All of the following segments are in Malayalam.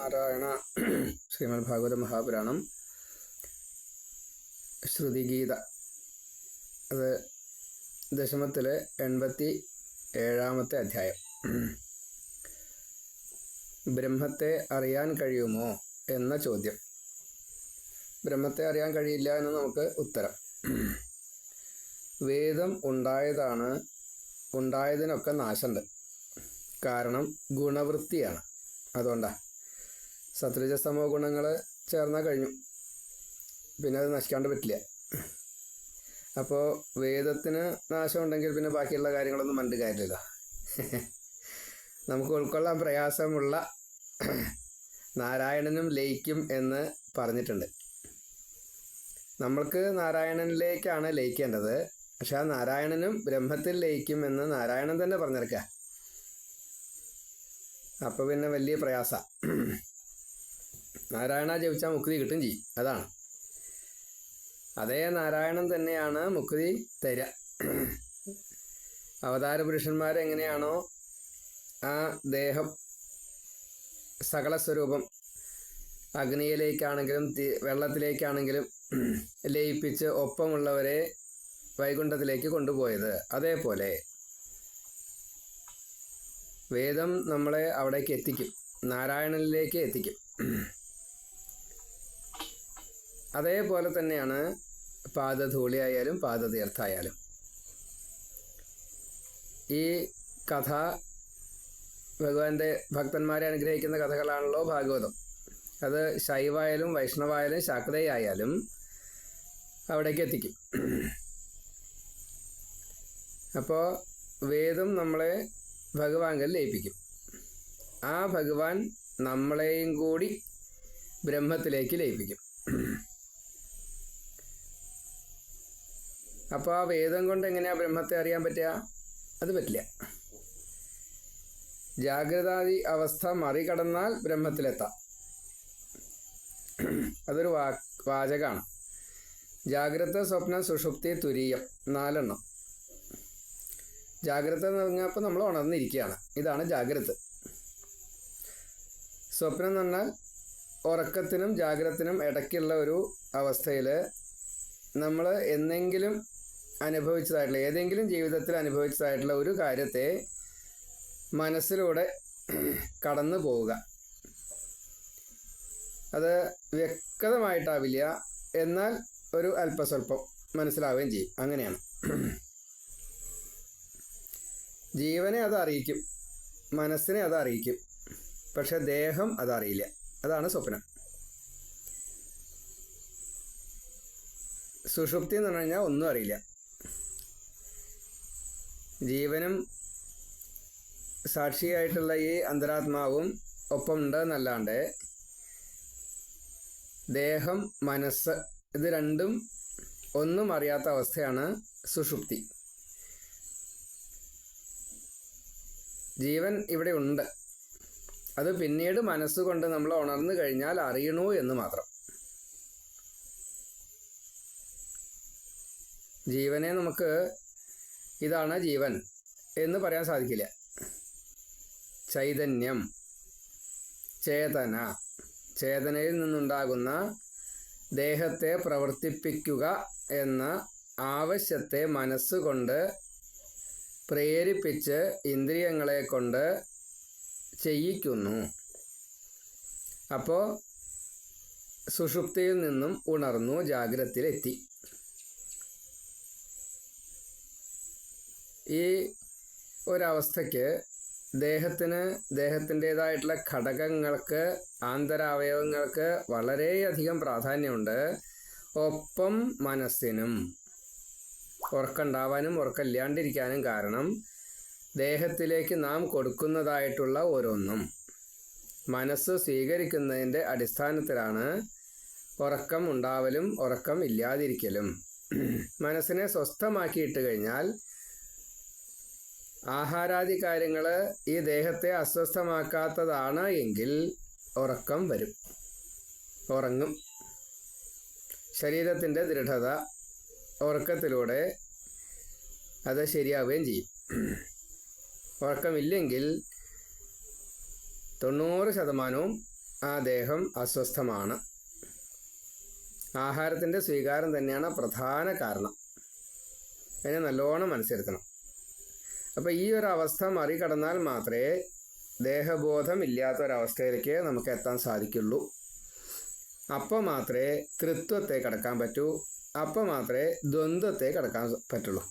നാരായണ. ശ്രീമദ് ഭാഗവത മഹാപുരാണം ശ്രുതിഗീത, അത് ദശമത്തിലെ 87-ാമത്തെ അധ്യായം. ബ്രഹ്മത്തെ അറിയാൻ കഴിയുമോ എന്ന ചോദ്യം. ബ്രഹ്മത്തെ അറിയാൻ കഴിയില്ല എന്ന് നമുക്ക് ഉത്തരം. വേദം ഉണ്ടായതിനൊക്കെ നാശമുണ്ട്. കാരണം ഗുണവൃത്തിയാണ്. അതുകൊണ്ടാണ്. സത്വരജസ്തമോ ഗുണങ്ങൾ ചേർന്നാൽ കഴിഞ്ഞു, പിന്നെ അത് നശിക്കാണ്ട് പറ്റില്ല. അപ്പോൾ വേദത്തിന് നാശമുണ്ടെങ്കിൽ പിന്നെ ബാക്കിയുള്ള കാര്യങ്ങളൊന്നും മണ്ട് കാര്യമില്ല. നമുക്ക് ഉൾക്കൊള്ളാൻ പ്രയാസമുള്ള നാരായണനും ലയിക്കും എന്ന് പറഞ്ഞിട്ടുണ്ട്. നമ്മൾക്ക് നാരായണനിലേക്കാണ് ലയിക്കേണ്ടത്. പക്ഷെ ആ നാരായണനും ബ്രഹ്മത്തിൽ ലയിക്കും എന്ന് നാരായണൻ തന്നെ പറഞ്ഞിരിക്കുക. അപ്പോൾ പിന്നെ വലിയ പ്രയാസ. നാരായണ ജപിച്ചാൽ മുക്തി കിട്ടും ചെയ്യും. അതാണ്. അതേ നാരായണൻ തന്നെയാണ് മുക്തി തരിക. അവതാര പുരുഷന്മാരെങ്ങനെയാണോ ആ ദേഹം സകല സ്വരൂപം അഗ്നിയിലേക്കാണെങ്കിലും വെള്ളത്തിലേക്കാണെങ്കിലും ലയിപ്പിച്ച് ഒപ്പമുള്ളവരെ വൈകുണ്ഠത്തിലേക്ക് കൊണ്ടുപോയത്, അതേപോലെ വേദം നമ്മളെ അവിടേക്ക് എത്തിക്കും, നാരായണനിലേക്ക് എത്തിക്കും. അതേപോലെ തന്നെയാണ് പാദധൂളിയായാലും പാദതീർത്ഥായാലും. ഈ കഥ ഭഗവാന്റെ ഭക്തന്മാരെ അനുഗ്രഹിക്കുന്ന കഥകളാണല്ലോ ഭാഗവതം. അത് ശൈവായാലും വൈഷ്ണവായാലും ശാക്തയായാലും അവിടേക്ക് എത്തിക്കും. അപ്പോൾ വേദം നമ്മളെ ഭഗവാങ്കൽ ലയിപ്പിക്കും. ആ ഭഗവാൻ നമ്മളെയും കൂടി ബ്രഹ്മത്തിലേക്ക് ലയിപ്പിക്കും. അപ്പോൾ ആ വേദം കൊണ്ട് എങ്ങനെയാ ബ്രഹ്മത്തെ അറിയാൻ പറ്റുക? അത് പറ്റില്ല. ജാഗ്രതാദി അവസ്ഥ മറികടന്നാൽ ബ്രഹ്മത്തിലെത്താം. അതൊരു വാചകമാണ്. ജാഗ്രത, സ്വപ്നം, സുഷുപ്തി, തുരീയം, 4 ജാഗ്രത എന്ന് പറഞ്ഞപ്പോൾ നമ്മൾ ഉണർന്നിരിക്കുകയാണ്. ഇതാണ് ജാഗ്രത. സ്വപ്നം എന്ന് പറഞ്ഞാൽ ഉറക്കത്തിനും ജാഗ്രതത്തിനും ഇടയ്ക്കുള്ള ഒരു അവസ്ഥയിൽ നമ്മൾ എന്തെങ്കിലും അനുഭവിച്ചതായിട്ടുള്ള, ഏതെങ്കിലും ജീവിതത്തിൽ അനുഭവിച്ചതായിട്ടുള്ള ഒരു കാര്യത്തെ മനസ്സിലൂടെ കടന്നു പോവുക. അത് വ്യക്തമായിട്ടാവില്ല, എന്നാൽ ഒരു അല്പസ്വല്പം മനസ്സിലാവുകയും ചെയ്യും. അങ്ങനെയാണ്. ജീവനെ അത് അറിയിക്കും, മനസ്സിനെ അത് അറിയിക്കും. പക്ഷെ ദേഹം അതറിയില്ല. അതാണ് സ്വപ്നം. സുഷുപ്തി എന്ന് പറഞ്ഞു കഴിഞ്ഞാൽ ഒന്നും അറിയില്ല. ജീവനും സാക്ഷിയായിട്ടുള്ള ഈ അന്തരാത്മാവും ഒപ്പം ഉണ്ട് എന്നല്ലാണ്ട് ദേഹം, മനസ്സ് ഇത് രണ്ടും ഒന്നും അറിയാത്ത അവസ്ഥയാണ് സുഷുപ്തി. ജീവൻ ഇവിടെ ഉണ്ട്. അത് പിന്നീട് മനസ്സുകൊണ്ട് നമ്മൾ ഉണർന്നു കഴിഞ്ഞാൽ അറിയണു എന്ന് മാത്രം. ജീവനെ നമുക്ക് ഇതാണ് ജീവൻ എന്ന് പറയാൻ സാധിക്കില്ല. ചൈതന്യം, ചേതന, ചേതനയിൽ നിന്നുണ്ടാകുന്ന ദേഹത്തെ പ്രവർത്തിപ്പിക്കുക എന്ന ആവശ്യത്തെ മനസ്സുകൊണ്ട് പ്രേരിപ്പിച്ച് ഇന്ദ്രിയങ്ങളെ കൊണ്ട് ചെയ്യിക്കുന്നു. അപ്പോൾ സുഷുപ്തിയിൽ നിന്നും ഉണർന്നു ജാഗ്രതയിലെത്തി. ഈ ഒരവസ്ഥയ്ക്ക് ദേഹത്തിൻ്റെതായിട്ടുള്ള ഘടകങ്ങൾക്ക്, ആന്തരാവയവങ്ങൾക്ക് വളരെയധികം പ്രാധാന്യമുണ്ട്. ഒപ്പം മനസ്സിനും. ഉറക്കമുണ്ടാവാനും ഉറക്കമില്ലാണ്ടിരിക്കാനും കാരണം ദേഹത്തിലേക്ക് നാം കൊടുക്കുന്നതായിട്ടുള്ള ഓരോന്നും മനസ്സ് സ്വീകരിക്കുന്നതിൻ്റെ അടിസ്ഥാനത്തിലാണ് ഉറക്കം ഉണ്ടാവലും ഉറക്കം ഇല്ലാതിരിക്കലും. മനസ്സിനെ സ്വസ്ഥമാക്കിയിട്ട് കഴിഞ്ഞാൽ ആഹാരാദി കാര്യങ്ങൾ ഈ ദേഹത്തെ അസ്വസ്ഥമാക്കാത്തതാണ് എങ്കിൽ ഉറക്കം വരും, ഉറങ്ങും. ശരീരത്തിൻ്റെ ദൃഢത ഉറക്കത്തിലൂടെ അത് ശരിയാവുകയും ചെയ്യും. ഉറക്കമില്ലെങ്കിൽ 90% ആ ദേഹം അസ്വസ്ഥമാണ്. ആഹാരത്തിൻ്റെ സ്വീകാരം തന്നെയാണ് പ്രധാന കാരണം. അതിനെ നല്ലോണം മനസ്സിരുത്തണം. അപ്പോൾ ഈ ഒരു അവസ്ഥ മറികടന്നാൽ മാത്രമേ ദേഹബോധം ഇല്ലാത്തൊരവസ്ഥയിലേക്ക് നമുക്ക് എത്താൻ സാധിക്കുള്ളൂ. അപ്പോൾ മാത്രമേ ത്രിത്വത്തെ കടക്കാൻ പറ്റൂ. അപ്പോൾ മാത്രമേ ദ്വന്ദ്വത്തെ കടക്കാൻ പറ്റുള്ളൂ.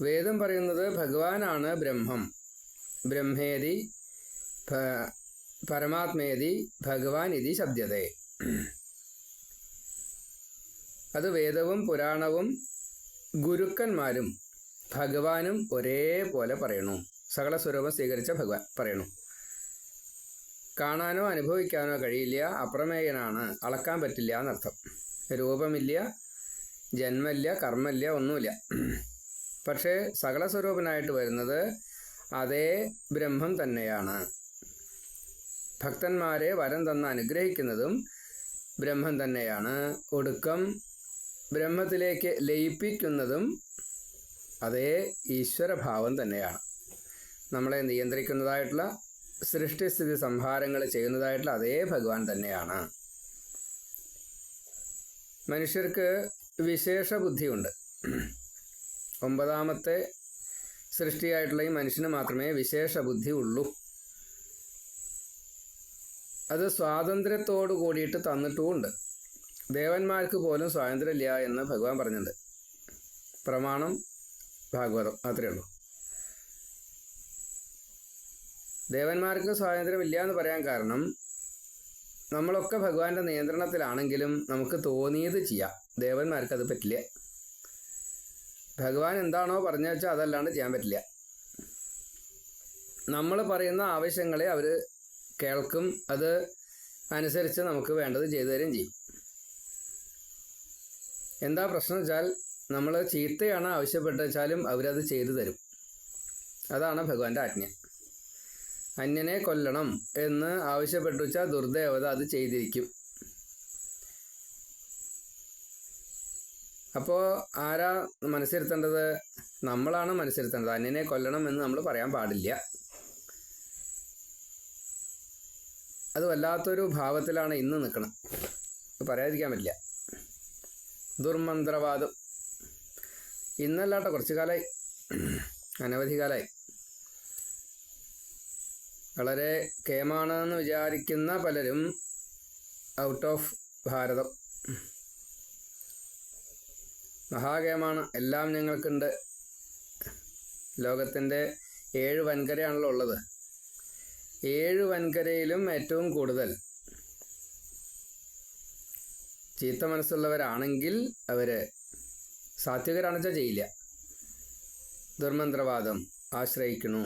വേദം പറയുന്നത് ഭഗവാനാണ് ബ്രഹ്മം. ബ്രഹ്മേതി പരമാത്മേതി ഭഗവാൻ ഇതി ശബ്ദതേ. അത് വേദവും പുരാണവും ഗുരുക്കന്മാരും ഭഗവാനും ഒരേപോലെ പറയണു. സകല സ്വരൂപം സ്വീകരിച്ച ഭഗവാൻ പറയണു. കാണാനോ അനുഭവിക്കാനോ കഴിയില്ല, അപ്രമേയനാണ്, അളക്കാൻ പറ്റില്ല എന്നർത്ഥം. രൂപമില്ല, ജന്മമില്ല, കർമ്മമില്ല, ഒന്നുമില്ല. പക്ഷേ സകല സ്വരൂപനായിട്ട് വരുന്നത് അതേ ബ്രഹ്മം തന്നെയാണ്. ഭക്തന്മാരെ വരം തന്ന് അനുഗ്രഹിക്കുന്നതും ബ്രഹ്മം തന്നെയാണ്. ഒടുക്കം ബ്രഹ്മത്തിലേക്ക് ലയിപ്പിക്കുന്നതും അതേ ഈശ്വരഭാവം തന്നെയാണ്. നമ്മളെ നിയന്ത്രിക്കുന്നതായിട്ടുള്ള സൃഷ്ടിസ്ഥിതി സംഹാരങ്ങൾ ചെയ്യുന്നതായിട്ടുള്ള അതേ ഭഗവാൻ തന്നെയാണ്. മനുഷ്യർക്ക് വിശേഷ ബുദ്ധിയുണ്ട്. 9ാമത്തെ സൃഷ്ടിയായിട്ടുള്ള ഈ മനുഷ്യന് മാത്രമേ വിശേഷ ബുദ്ധി ഉള്ളൂ. അത് സ്വാതന്ത്ര്യത്തോടു കൂടിയിട്ട് തന്നിട്ടുമുണ്ട്. ദേവന്മാർക്ക് പോലും സ്വാതന്ത്ര്യമില്ല എന്ന് ഭഗവാൻ പറഞ്ഞിട്ടുണ്ട്. പ്രമാണം ഭാഗവതം, അത്രയേ ഉള്ളൂ. ദേവന്മാർക്ക് സ്വാതന്ത്ര്യമില്ല എന്ന് പറയാൻ കാരണം നമ്മളൊക്കെ ഭഗവാന്റെ നിയന്ത്രണത്തിലാണെങ്കിലും നമുക്ക് തോന്നിയത് ചെയ്യാം. ദേവന്മാർക്ക് അത് പറ്റില്ല. ഭഗവാൻ എന്താണോ പറഞ്ഞു വെച്ചാൽ അതല്ലാണ്ട് ചെയ്യാൻ പറ്റില്ല. നമ്മൾ പറയുന്ന ആവശ്യങ്ങളെ അവർ കേൾക്കും. അത് അനുസരിച്ച് നമുക്ക് വേണ്ടത് ചെയ്തു തരുകയും ചെയ്യും. എന്താ പ്രശ്നം വെച്ചാൽ നമ്മൾ ചീത്തയാണ് ആവശ്യപ്പെട്ടു വെച്ചാലും അവരത് ചെയ്തു തരും. അതാണ് ഭഗവാന്റെ ആജ്ഞ. അന്യനെ കൊല്ലണം എന്ന് ആവശ്യപ്പെട്ടു വെച്ചാൽ ദുർദേവത അത് ചെയ്തിരിക്കും. അപ്പോൾ ആരാ മനസ്സിരുത്തേണ്ടത്? നമ്മളാണ് മനസ്സിരുത്തേണ്ടത്. അന്യനെ കൊല്ലണം എന്ന് നമ്മൾ പറയാൻ പാടില്ല. അത് വല്ലാത്തൊരു ഭാവത്തിലാണ് ഇന്ന് നിൽക്കണം. പറയാതിരിക്കാൻ പറ്റില്ല. ദുർമന്ത്രവാദം ഇന്നല്ലാട്ടോ, കുറച്ചു കാലമായി, അനവധി കാലമായി. വളരെ കേമാണെന്ന് വിചാരിക്കുന്ന പലരും ഔട്ട് ഓഫ് ഭാരതം. മഹാകേമാണ്. എല്ലാം ഞങ്ങൾക്കുണ്ട്. ലോകത്തിൻ്റെ 7 വൻകരയാണല്ലോ ഉള്ളത്. 7 വൻകരയിലും ഏറ്റവും കൂടുതൽ ചീത്ത മനസ്സുള്ളവരാണെങ്കിൽ അവർ സാത്വികരാണെന്ന് വെച്ചാൽ ചെയ്യില്ല. ദുർമന്ത്രവാദം ആശ്രയിക്കണു.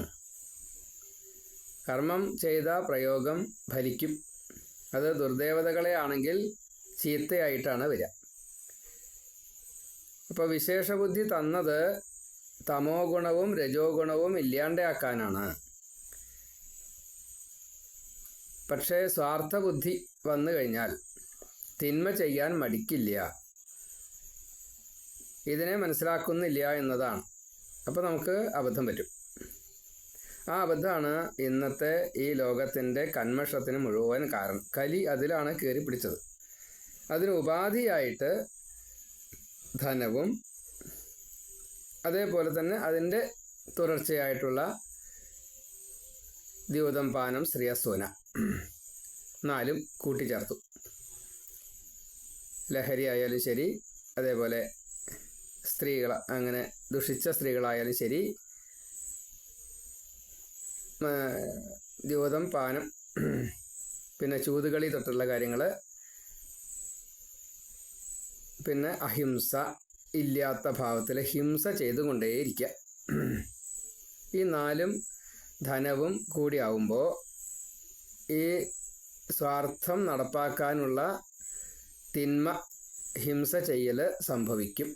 കർമ്മം ചെയ്ത പ്രയോഗം ഫലിക്കും. അത് ദുർദേവതകളെ ആണെങ്കിൽ ചീത്തയായിട്ടാണ് വരിക. അപ്പോൾ വിശേഷബുദ്ധി തന്നത് തമോ ഗുണവും രജോ ഗുണവും ഇല്ലാണ്ടാക്കാനാണ്. പക്ഷേ സ്വാർത്ഥബുദ്ധി വന്നു കഴിഞ്ഞാൽ തിന്മ ചെയ്യാൻ മടിക്കില്ല. ഇതിനെ മനസ്സിലാക്കുന്നില്ല എന്നതാണ്. അപ്പോൾ നമുക്ക് അബദ്ധം പറ്റും. ആ അബദ്ധമാണ് ഇന്നത്തെ ഈ ലോകത്തിൻ്റെ കന്മഷത്തിന് മുഴുവൻ കാരണം. കലി അതിലാണ് കയറി പിടിച്ചത്. അതിന് ഉപാധിയായിട്ട് ധനവും അതേപോലെ തന്നെ അതിൻ്റെ തുടർച്ചയായിട്ടുള്ള ദ്യൂതം, പാനം, ശ്രേയസ്സൂന 4 കൂട്ടിച്ചേർത്തു. ലഹരി ആയാലും ശരി, അതേപോലെ സ്ത്രീകൾ, അങ്ങനെ ദുഷിച്ച സ്ത്രീകളായാലും ശരി, ദ്യൂതം, പാനം, പിന്നെ ചൂതുകളി തൊട്ടുള്ള കാര്യങ്ങൾ, പിന്നെ അഹിംസ, ഇല്ലാത്ത ഭാവത്തിൽ ഹിംസ ചെയ്തുകൊണ്ടേയിരിക്കുക. ഈ 4ഉം ധനവും കൂടിയാവുമ്പോൾ ഈ സ്വാർത്ഥം നടപ്പാക്കാനുള്ള തിന്മ, ഹിംസ ചെയ്യൽ സംഭവിക്കും.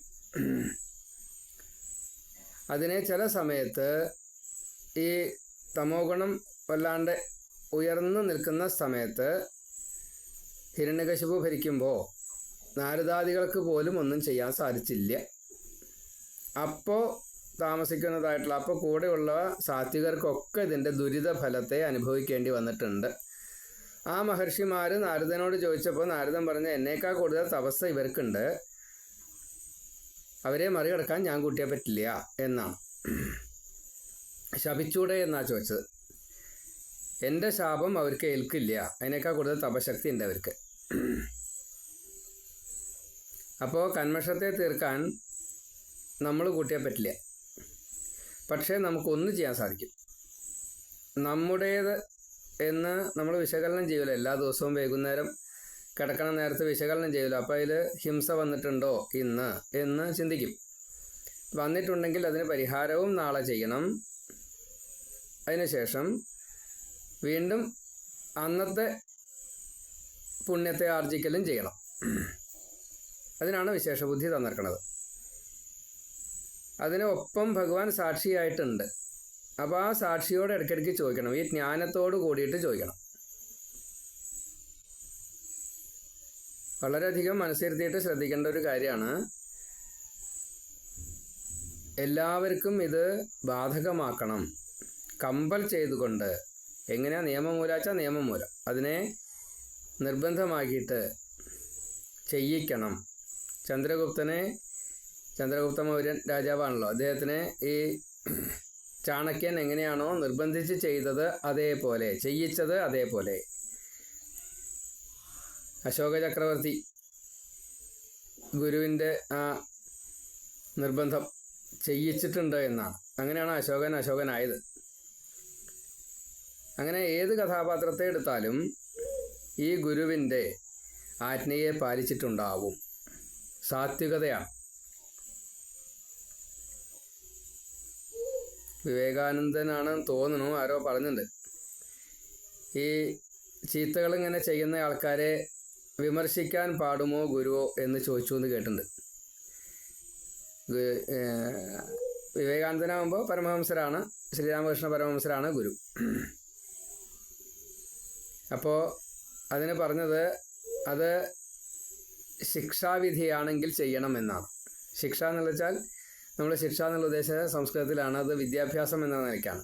അതിനെ ചില സമയത്ത് ഈ തമോ ഗുണം വല്ലാണ്ട് ഉയർന്നു നിൽക്കുന്ന സമയത്ത് ഹിരണ്യകശിപു ഭരിക്കുമ്പോൾ നാരദാദികൾക്ക് പോലും ഒന്നും ചെയ്യാൻ സാധിച്ചില്ല. അപ്പോൾ താമസിക്കുന്നതായിട്ടുള്ള, അപ്പോൾ കൂടെയുള്ള സാത്വികർക്കൊക്കെ ഇതിൻ്റെ ദുരിത ഫലത്തെ അനുഭവിക്കേണ്ടി വന്നിട്ടുണ്ട്. ആ മഹർഷിമാർ നാരദനോട് ചോദിച്ചപ്പോൾ നാരദൻ പറഞ്ഞ എന്നേക്കാൾ കൂടുതൽ തപസ് ഇവർക്കുണ്ട്, അവരെ മറികടക്കാൻ ഞാൻ കൂട്ടിയേ പറ്റില്ല എന്നാണ്. ശപിച്ചൂടെ എന്നാ ചോദിച്ചത്. എൻ്റെ ശാപം അവർക്ക് ഏൽക്കില്ല, അതിനേക്കാൾ കൂടുതൽ തപശക്തി ഉണ്ട് അവർക്ക്. അപ്പോൾ കന്മഷത്തെ തീർക്കാൻ നമ്മൾ കൂട്ടിയേ പറ്റില്ല. പക്ഷേ നമുക്കൊന്ന് ചെയ്യാൻ സാധിക്കും. നമ്മുടേത് എന്ന് നമ്മൾ വിശകലനം ചെയ്യുമല്ലോ, എല്ലാ ദിവസവും വൈകുന്നേരം കിടക്കണ നേരത്ത് വിശകലനം ചെയ്യുമല്ലോ. അപ്പോൾ അതിൽ ഹിംസ വന്നിട്ടുണ്ടോ ഇന്ന് എന്ന് ചിന്തിക്കും. വന്നിട്ടുണ്ടെങ്കിൽ അതിന് പരിഹാരവും നാളെ ചെയ്യണം. അതിനുശേഷം വീണ്ടും അന്നത്തെ പുണ്യത്തെ ആർജിക്കലും ചെയ്യണം. അതിനാണ് വിശേഷബുദ്ധി തന്നിരിക്കുന്നത്. അതിനൊപ്പം ഭഗവാൻ സാക്ഷിയായിട്ടുണ്ട്. അപ്പോൾ ആ സാക്ഷിയോട് ഇടയ്ക്കിടയ്ക്ക് ചോദിക്കണം, ഈ ജ്ഞാനത്തോട് കൂടിയിട്ട് ചോദിക്കണം. വളരെയധികം മനസ്സിരുത്തിയിട്ട് ശ്രദ്ധിക്കേണ്ട ഒരു കാര്യമാണ്. എല്ലാവർക്കും ഇത് ബാധകമാക്കണം, കമ്പൽ ചെയ്തുകൊണ്ട്. എങ്ങനെയാ നിയമമൂലാച്ചാൽ നിയമമൂലം, അതിനെ നിർബന്ധമാക്കിയിട്ട് ചെയ്യിക്കണം. ചന്ദ്രഗുപ്ത മൗര്യൻ രാജാവാണല്ലോ, അദ്ദേഹത്തിനെ ഈ ചാണക്യൻ എങ്ങനെയാണോ നിർബന്ധിച്ച് ചെയ്തത് അതേപോലെ ചെയ്യിച്ചത്, അതേപോലെ അശോക ചക്രവർത്തി ഗുരുവിൻ്റെ ആ നിർബന്ധം ചെയ്യിച്ചിട്ടുണ്ട് എന്നാണ്. അങ്ങനെയാണ് അശോകനായത്. അങ്ങനെ ഏത് കഥാപാത്രത്തെ എടുത്താലും ഈ ഗുരുവിൻ്റെ ആജ്ഞയെ പാലിച്ചിട്ടുണ്ടാവും. സാത്വികതയാണ്. വിവേകാനന്ദനാണെന്ന് തോന്നുന്നു, ആരോ പറഞ്ഞിട്ടുണ്ട്, ഈ ചീത്തകളിങ്ങനെ ചെയ്യുന്ന ആൾക്കാരെ വിമർശിക്കാൻ പാടുമോ ഗുരുവോ എന്ന് ചോദിച്ചു എന്ന് കേട്ടിട്ടുണ്ട്. വിവേകാനന്ദനാകുമ്പോൾ പരമഹംസരാണ്, ശ്രീരാമകൃഷ്ണ പരമഹംസരാണ് ഗുരു. അപ്പോൾ അതിന് പറഞ്ഞത് അത് ശിക്ഷാവിധിയാണെങ്കിൽ ചെയ്യണം എന്നാണ്. ശിക്ഷ എന്ന് വെച്ചാൽ നമ്മൾ ശിക്ഷ എന്നുള്ള ഉദ്ദേശം സംസ്കൃതത്തിലാണ്, അത് വിദ്യാഭ്യാസം എന്ന നിലയ്ക്കാണ്.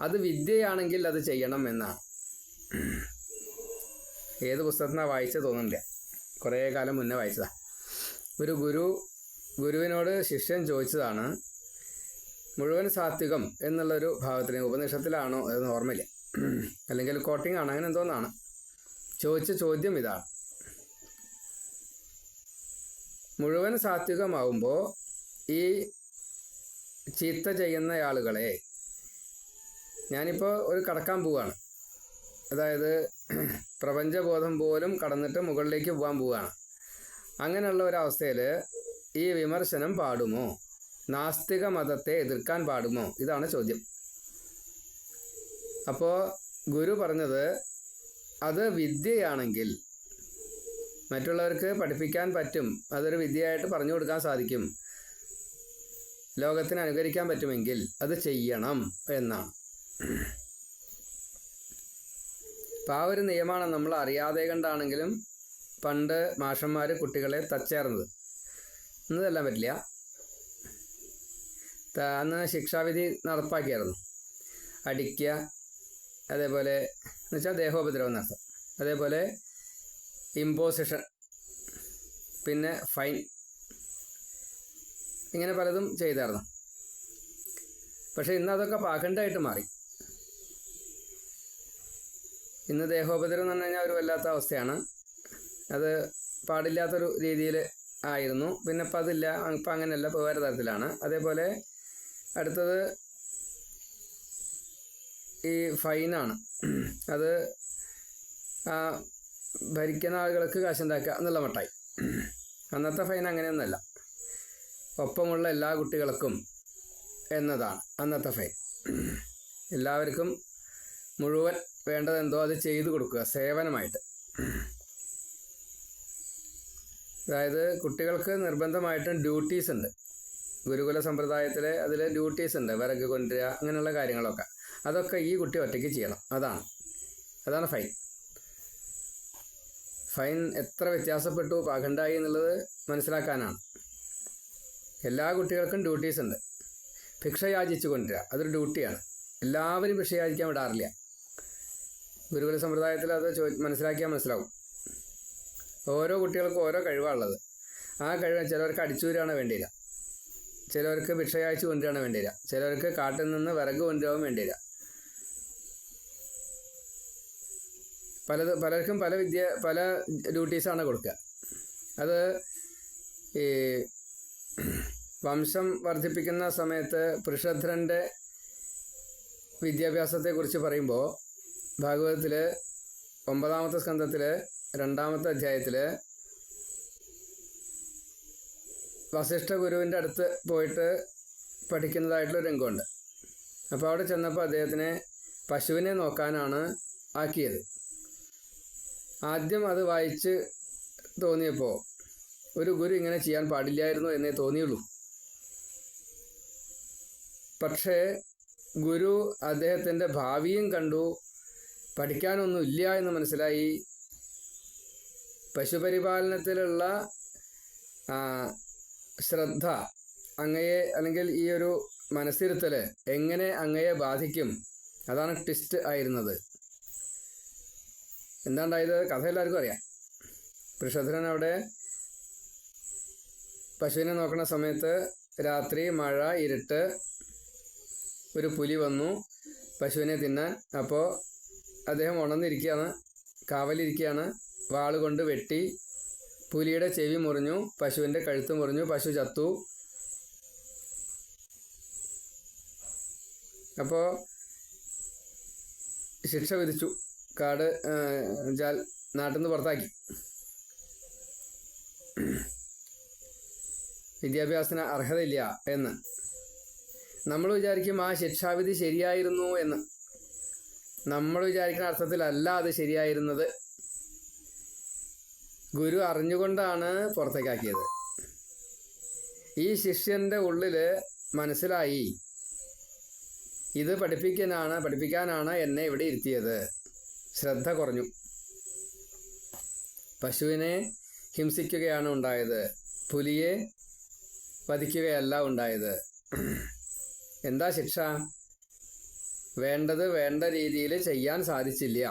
അത് വിദ്യയാണെങ്കിൽ അത് ചെയ്യണം എന്നാണ്. ഏത് പുസ്തകത്തിനാണ് വായിച്ചത് തോന്നുന്നില്ല, കുറേ കാലം മുന്നേ വായിച്ചതാണ്. ഒരു ഗുരുവിനോട് ശിഷ്യൻ ചോദിച്ചതാണ്, മുഴുവൻ സാത്വികം എന്നുള്ളൊരു ഭാഗത്തിന് ഉപനിഷത്തിലാണോ അതൊന്നും ഓർമ്മയില്ല, അല്ലെങ്കിൽ കോട്ടിംഗ് ആണ്, അങ്ങനെ എന്തോന്നാണ്. ചോദിച്ച ചോദ്യം ഇതാണ്, മുഴുവൻ സാത്വികമാവുമ്പോൾ ഈ ചീത്ത ചെയ്യുന്ന ആളുകളെ, ഞാനിപ്പോൾ ഒരു കടക്കാൻ പോവുകയാണ്, അതായത് പ്രപഞ്ചബോധം പോലും കടന്നിട്ട് മുകളിലേക്ക് പോകാൻ പോവുകയാണ്. അങ്ങനെയുള്ള ഒരവസ്ഥയിൽ ഈ വിമർശനം പാടുമോ? നാസ്തിക മതത്തെ എതിർക്കാൻ പാടുമോ? ഇതാണ് ചോദ്യം. അപ്പോൾ ഗുരു പറഞ്ഞത്, അത് വിദ്യയാണെങ്കിൽ മറ്റുള്ളവർക്ക് പഠിപ്പിക്കാൻ പറ്റും, അതൊരു വിദ്യയായിട്ട് പറഞ്ഞു കൊടുക്കാൻ സാധിക്കും, ലോകത്തിന് അനുകരിക്കാൻ പറ്റുമെങ്കിൽ അത് ചെയ്യണം എന്നാണ്. അപ്പം ആ ഒരു നിയമമാണ് നമ്മൾ അറിയാതെ കണ്ടാണെങ്കിലും പണ്ട് മാഷന്മാർ കുട്ടികളെ തച്ചേർന്നത്. ഇന്നതെല്ലാം പറ്റില്ല. അന്ന് ശിക്ഷാവിധി നടപ്പാക്കിയായിരുന്നു. അടിക്കുക, അതേപോലെ എന്ന് വെച്ചാൽ ദേഹോപദ്രവം നടത്തും, അതേപോലെ ഇമ്പോസിഷൻ, പിന്നെ ഫൈൻ, ഇങ്ങനെ പലതും ചെയ്തായിരുന്നു. പക്ഷെ ഇന്ന് അതൊക്കെ പാഖണ്ഡമായിട്ട് മാറി. ഇന്ന് ദേഹോപദ്രവം എന്ന് പറഞ്ഞു കഴിഞ്ഞാൽ ഒരു വല്ലാത്ത അവസ്ഥയാണ്. അത് പാടില്ലാത്തൊരു രീതിയിൽ ആയിരുന്നു. പിന്നെ ഇപ്പം അതില്ല, ഇപ്പം അങ്ങനെയല്ല, ഇപ്പോൾ വേറെ തരത്തിലാണ്. അതേപോലെ അടുത്തത് ഈ ഫൈനാണ്. അത് ഭരിക്കുന്ന ആളുകൾക്ക് കാശുണ്ടാക്കുക എന്നുള്ള മട്ടായി. അന്നത്തെ ഫൈൻ അങ്ങനെയൊന്നുമല്ല, ഒപ്പമുള്ള എല്ലാ കുട്ടികൾക്കും എന്നതാണ് അന്നത്തെ ഫൈൻ. എല്ലാവർക്കും മുഴുവൻ വേണ്ടതെന്തോ അത് ചെയ്തു കൊടുക്കുക സേവനമായിട്ട്. അതായത് കുട്ടികൾക്ക് നിർബന്ധമായിട്ടും ഡ്യൂട്ടീസ് ഉണ്ട്. ഗുരുകുല സമ്പ്രദായത്തിൽ അതിൽ ഡ്യൂട്ടീസ് ഉണ്ട്, വിറക് കൊണ്ടുവരിക, അങ്ങനെയുള്ള കാര്യങ്ങളൊക്കെ. അതൊക്കെ ഈ കുട്ടി ഒറ്റയ്ക്ക് ചെയ്യണം. അതാണ് ഫൈൻ. ഫൈൻ എത്ര വ്യത്യാസപ്പെട്ടു, പാഖണ്ഡായി എന്നുള്ളത് മനസ്സിലാക്കാനാണ്. എല്ലാ കുട്ടികൾക്കും ഡ്യൂട്ടീസ് ഉണ്ട്. ഭിക്ഷ യാചിച്ചു കൊണ്ടുവരിക. അതൊരു ഡ്യൂട്ടിയാണ്. എല്ലാവരും ഭിക്ഷ യാചിക്കാൻ വിടാറില്ല. ഗുരുകുല സമ്പ്രദായത്തിൽ അത് മനസ്സിലാക്കിയാൽ മനസ്സിലാവും. ഓരോ കുട്ടികൾക്കും ഓരോ കഴിവാണുള്ളത്. ആ കഴിവ് ചിലവർക്ക് അടിച്ചൂരാണ് വേണ്ടിയില്ല, ചിലവർക്ക് ഭിക്ഷ യാചിച്ച് കൊണ്ടുവരാണ് വേണ്ടിയില്ല, ചിലവർക്ക് കാട്ടിൽ നിന്ന് വിറക് കൊണ്ടുപോകാൻ വേണ്ടിയില്ല. പലർക്കും പല ഡ്യൂട്ടീസാണ് കൊടുക്കുക. അത് ഈ വംശം വർദ്ധിപ്പിക്കുന്ന സമയത്ത് പൃഷധ്രൻ്റെ വിദ്യാഭ്യാസത്തെക്കുറിച്ച് പറയുമ്പോൾ ഭാഗവതത്തിൽ 9-ാമത്തെ സ്കന്ധത്തിൽ 2-ാമത്തെ അധ്യായത്തിൽ വസിഷ്ഠ ഗുരുവിൻ്റെ അടുത്ത് പോയിട്ട് പഠിക്കുന്നതായിട്ടുള്ള രംഗമുണ്ട്. അപ്പോൾ അവിടെ ചെന്നപ്പോൾ അദ്ദേഹത്തിനെ പശുവിനെ നോക്കാനാണ് ആക്കിയത്. ആദ്യം അത് വായിച്ച് തോന്നിയപ്പോൾ ഒരു ഗുരു ഇങ്ങനെ ചെയ്യാൻ പാടില്ലായിരുന്നു എന്നേ തോന്നിയുള്ളൂ. പക്ഷേ ഗുരു അദ്ദേഹത്തിൻ്റെ ഭാവിയും കണ്ടു, പഠിക്കാനൊന്നും ഇല്ല എന്ന് മനസ്സിലായി. പശുപരിപാലനത്തിലുള്ള ശ്രദ്ധ അങ്ങയെ, അല്ലെങ്കിൽ ഈ ഒരു മനസ്സിരുത്തൽ എങ്ങനെ അങ്ങയെ ബാധിക്കും, അതാണ് ട്വിസ്റ്റ് ആയിരുന്നത്. എന്താണ്ടായത് കഥ എല്ലാവർക്കും അറിയാം. പൃഷധ്രൻ അവിടെ പശുവിനെ നോക്കുന്ന സമയത്ത് രാത്രി മഴ, ഇരുട്ട്, ഒരു പുലി വന്നു പശുവിനെ തിന്നാൻ. അപ്പോൾ അദ്ദേഹം ഉണർന്നിരിക്കുകയാണ്, കാവലിരിക്കുകയാണ്. വാളുകൊണ്ട് വെട്ടി പുലിയുടെ ചെവി മുറിഞ്ഞു, പശുവിൻ്റെ കഴുത്ത് മുറിഞ്ഞു, പശു ചത്തു. അപ്പോൾ ശിക്ഷ വിധിച്ചു, നാട്ടിൽ നിന്ന് പുറത്താക്കി. വിദ്യാഭ്യാസത്തിന് അർഹതയില്ല എന്ന് നമ്മൾ വിചാരിക്കും. ആ ശിക്ഷാവിധി ശരിയായിരുന്നു എന്ന് നമ്മൾ വിചാരിക്കുന്ന അർത്ഥത്തിലല്ല അത് ശരിയായിരുന്നത്. ഗുരു അറിഞ്ഞുകൊണ്ടാണ് പുറത്തേക്കാക്കിയത്. ഈ ശിഷ്യൻ്റെ ഉള്ളിൽ മനസ്സിലായി, ഇത് പഠിപ്പിക്കാനാണ് എന്നെ ഇവിടെ ഇരുത്തിയത്. ശ്രദ്ധ കുറഞ്ഞു. പശുവിനെ ഹിംസിക്കുകയാണ് ഉണ്ടായത്, പുലിയെ വധിക്കുകയല്ല ഉണ്ടായത്. എന്താ ശിക്ഷ? വേണ്ടത് വേണ്ട രീതിയിൽ ചെയ്യാൻ സാധിച്ചില്ല,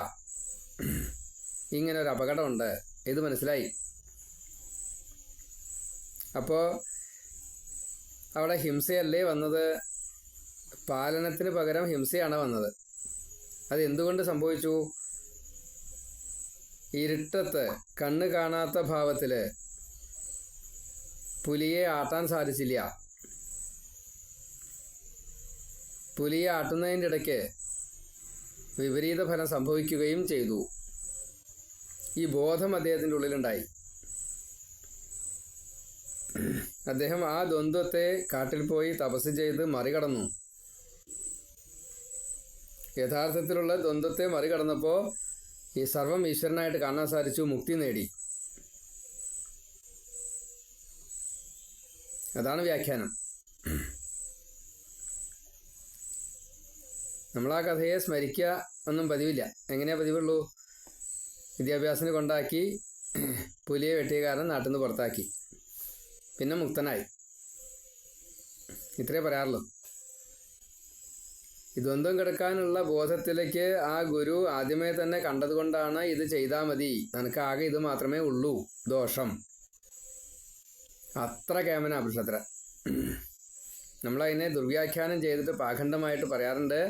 ഇങ്ങനൊരു അപകടമുണ്ട്, ഇത് മനസ്സിലായി. അപ്പോൾ അവിടെ ഹിംസയല്ലേ വന്നത്, പാലനത്തിന് പകരം ഹിംസയാണ് വന്നത്. അത് എന്തുകൊണ്ട് സംഭവിച്ചു? ഇരുട്ടത്ത് കണ്ണ് കാണാത്ത ഭാവത്തിൽ പുലിയെ ആട്ടാൻ സാധിച്ചില്ല. പുലിയെ ആട്ടുന്നതിൻ്റെ ഇടയ്ക്ക് വിപരീത ഫലം സംഭവിക്കുകയും ചെയ്തു. ഈ ബോധം അദ്ദേഹത്തിൻ്റെ ഉള്ളിലുണ്ടായി. അദ്ദേഹം ആ ദ്വന്ദ്വത്തെ കാട്ടിൽ പോയി തപസ് ചെയ്ത് മറികടന്നു. യഥാർത്ഥത്തിലുള്ള ദ്വന്ദ്വത്തെ മറികടന്നപ്പോൾ ഈ സർവം ഈശ്വരനായിട്ട് കാണാൻ സാധിച്ചു, മുക്തി നേടി. അതാണ് വ്യാഖ്യാനം. നമ്മൾ ആ കഥയെ സ്മരിക്കുക ഒന്നും പതിവില്ല. എങ്ങനെയാ പതിവുള്ളൂ? വിദ്യാഭ്യാസത്തിന് കൊണ്ടാക്കി, പുലിയെ വെട്ടിയ കാരണം നാട്ടിൽ നിന്ന് പുറത്താക്കി, പിന്നെ മുക്തനായി. ഇത്രേ പറയാറുള്ളൂ. ദ്വന്ദ്വം കിടക്കാനുള്ള ബോധത്തിലേക്ക് ആ ഗുരു ആദ്യമേ തന്നെ കണ്ടതുകൊണ്ടാണ് ഇത് ചെയ്താൽ മതി, നിനക്ക് ആകെ ഇത് മാത്രമേ ഉള്ളൂ ദോഷം. അത്ര കേമന പൃഷധ്ര. നമ്മളതിനെ ദുർവ്യാഖ്യാനം ചെയ്തിട്ട് പാഖണ്ഡമായിട്ട് പറയാറുണ്ട്,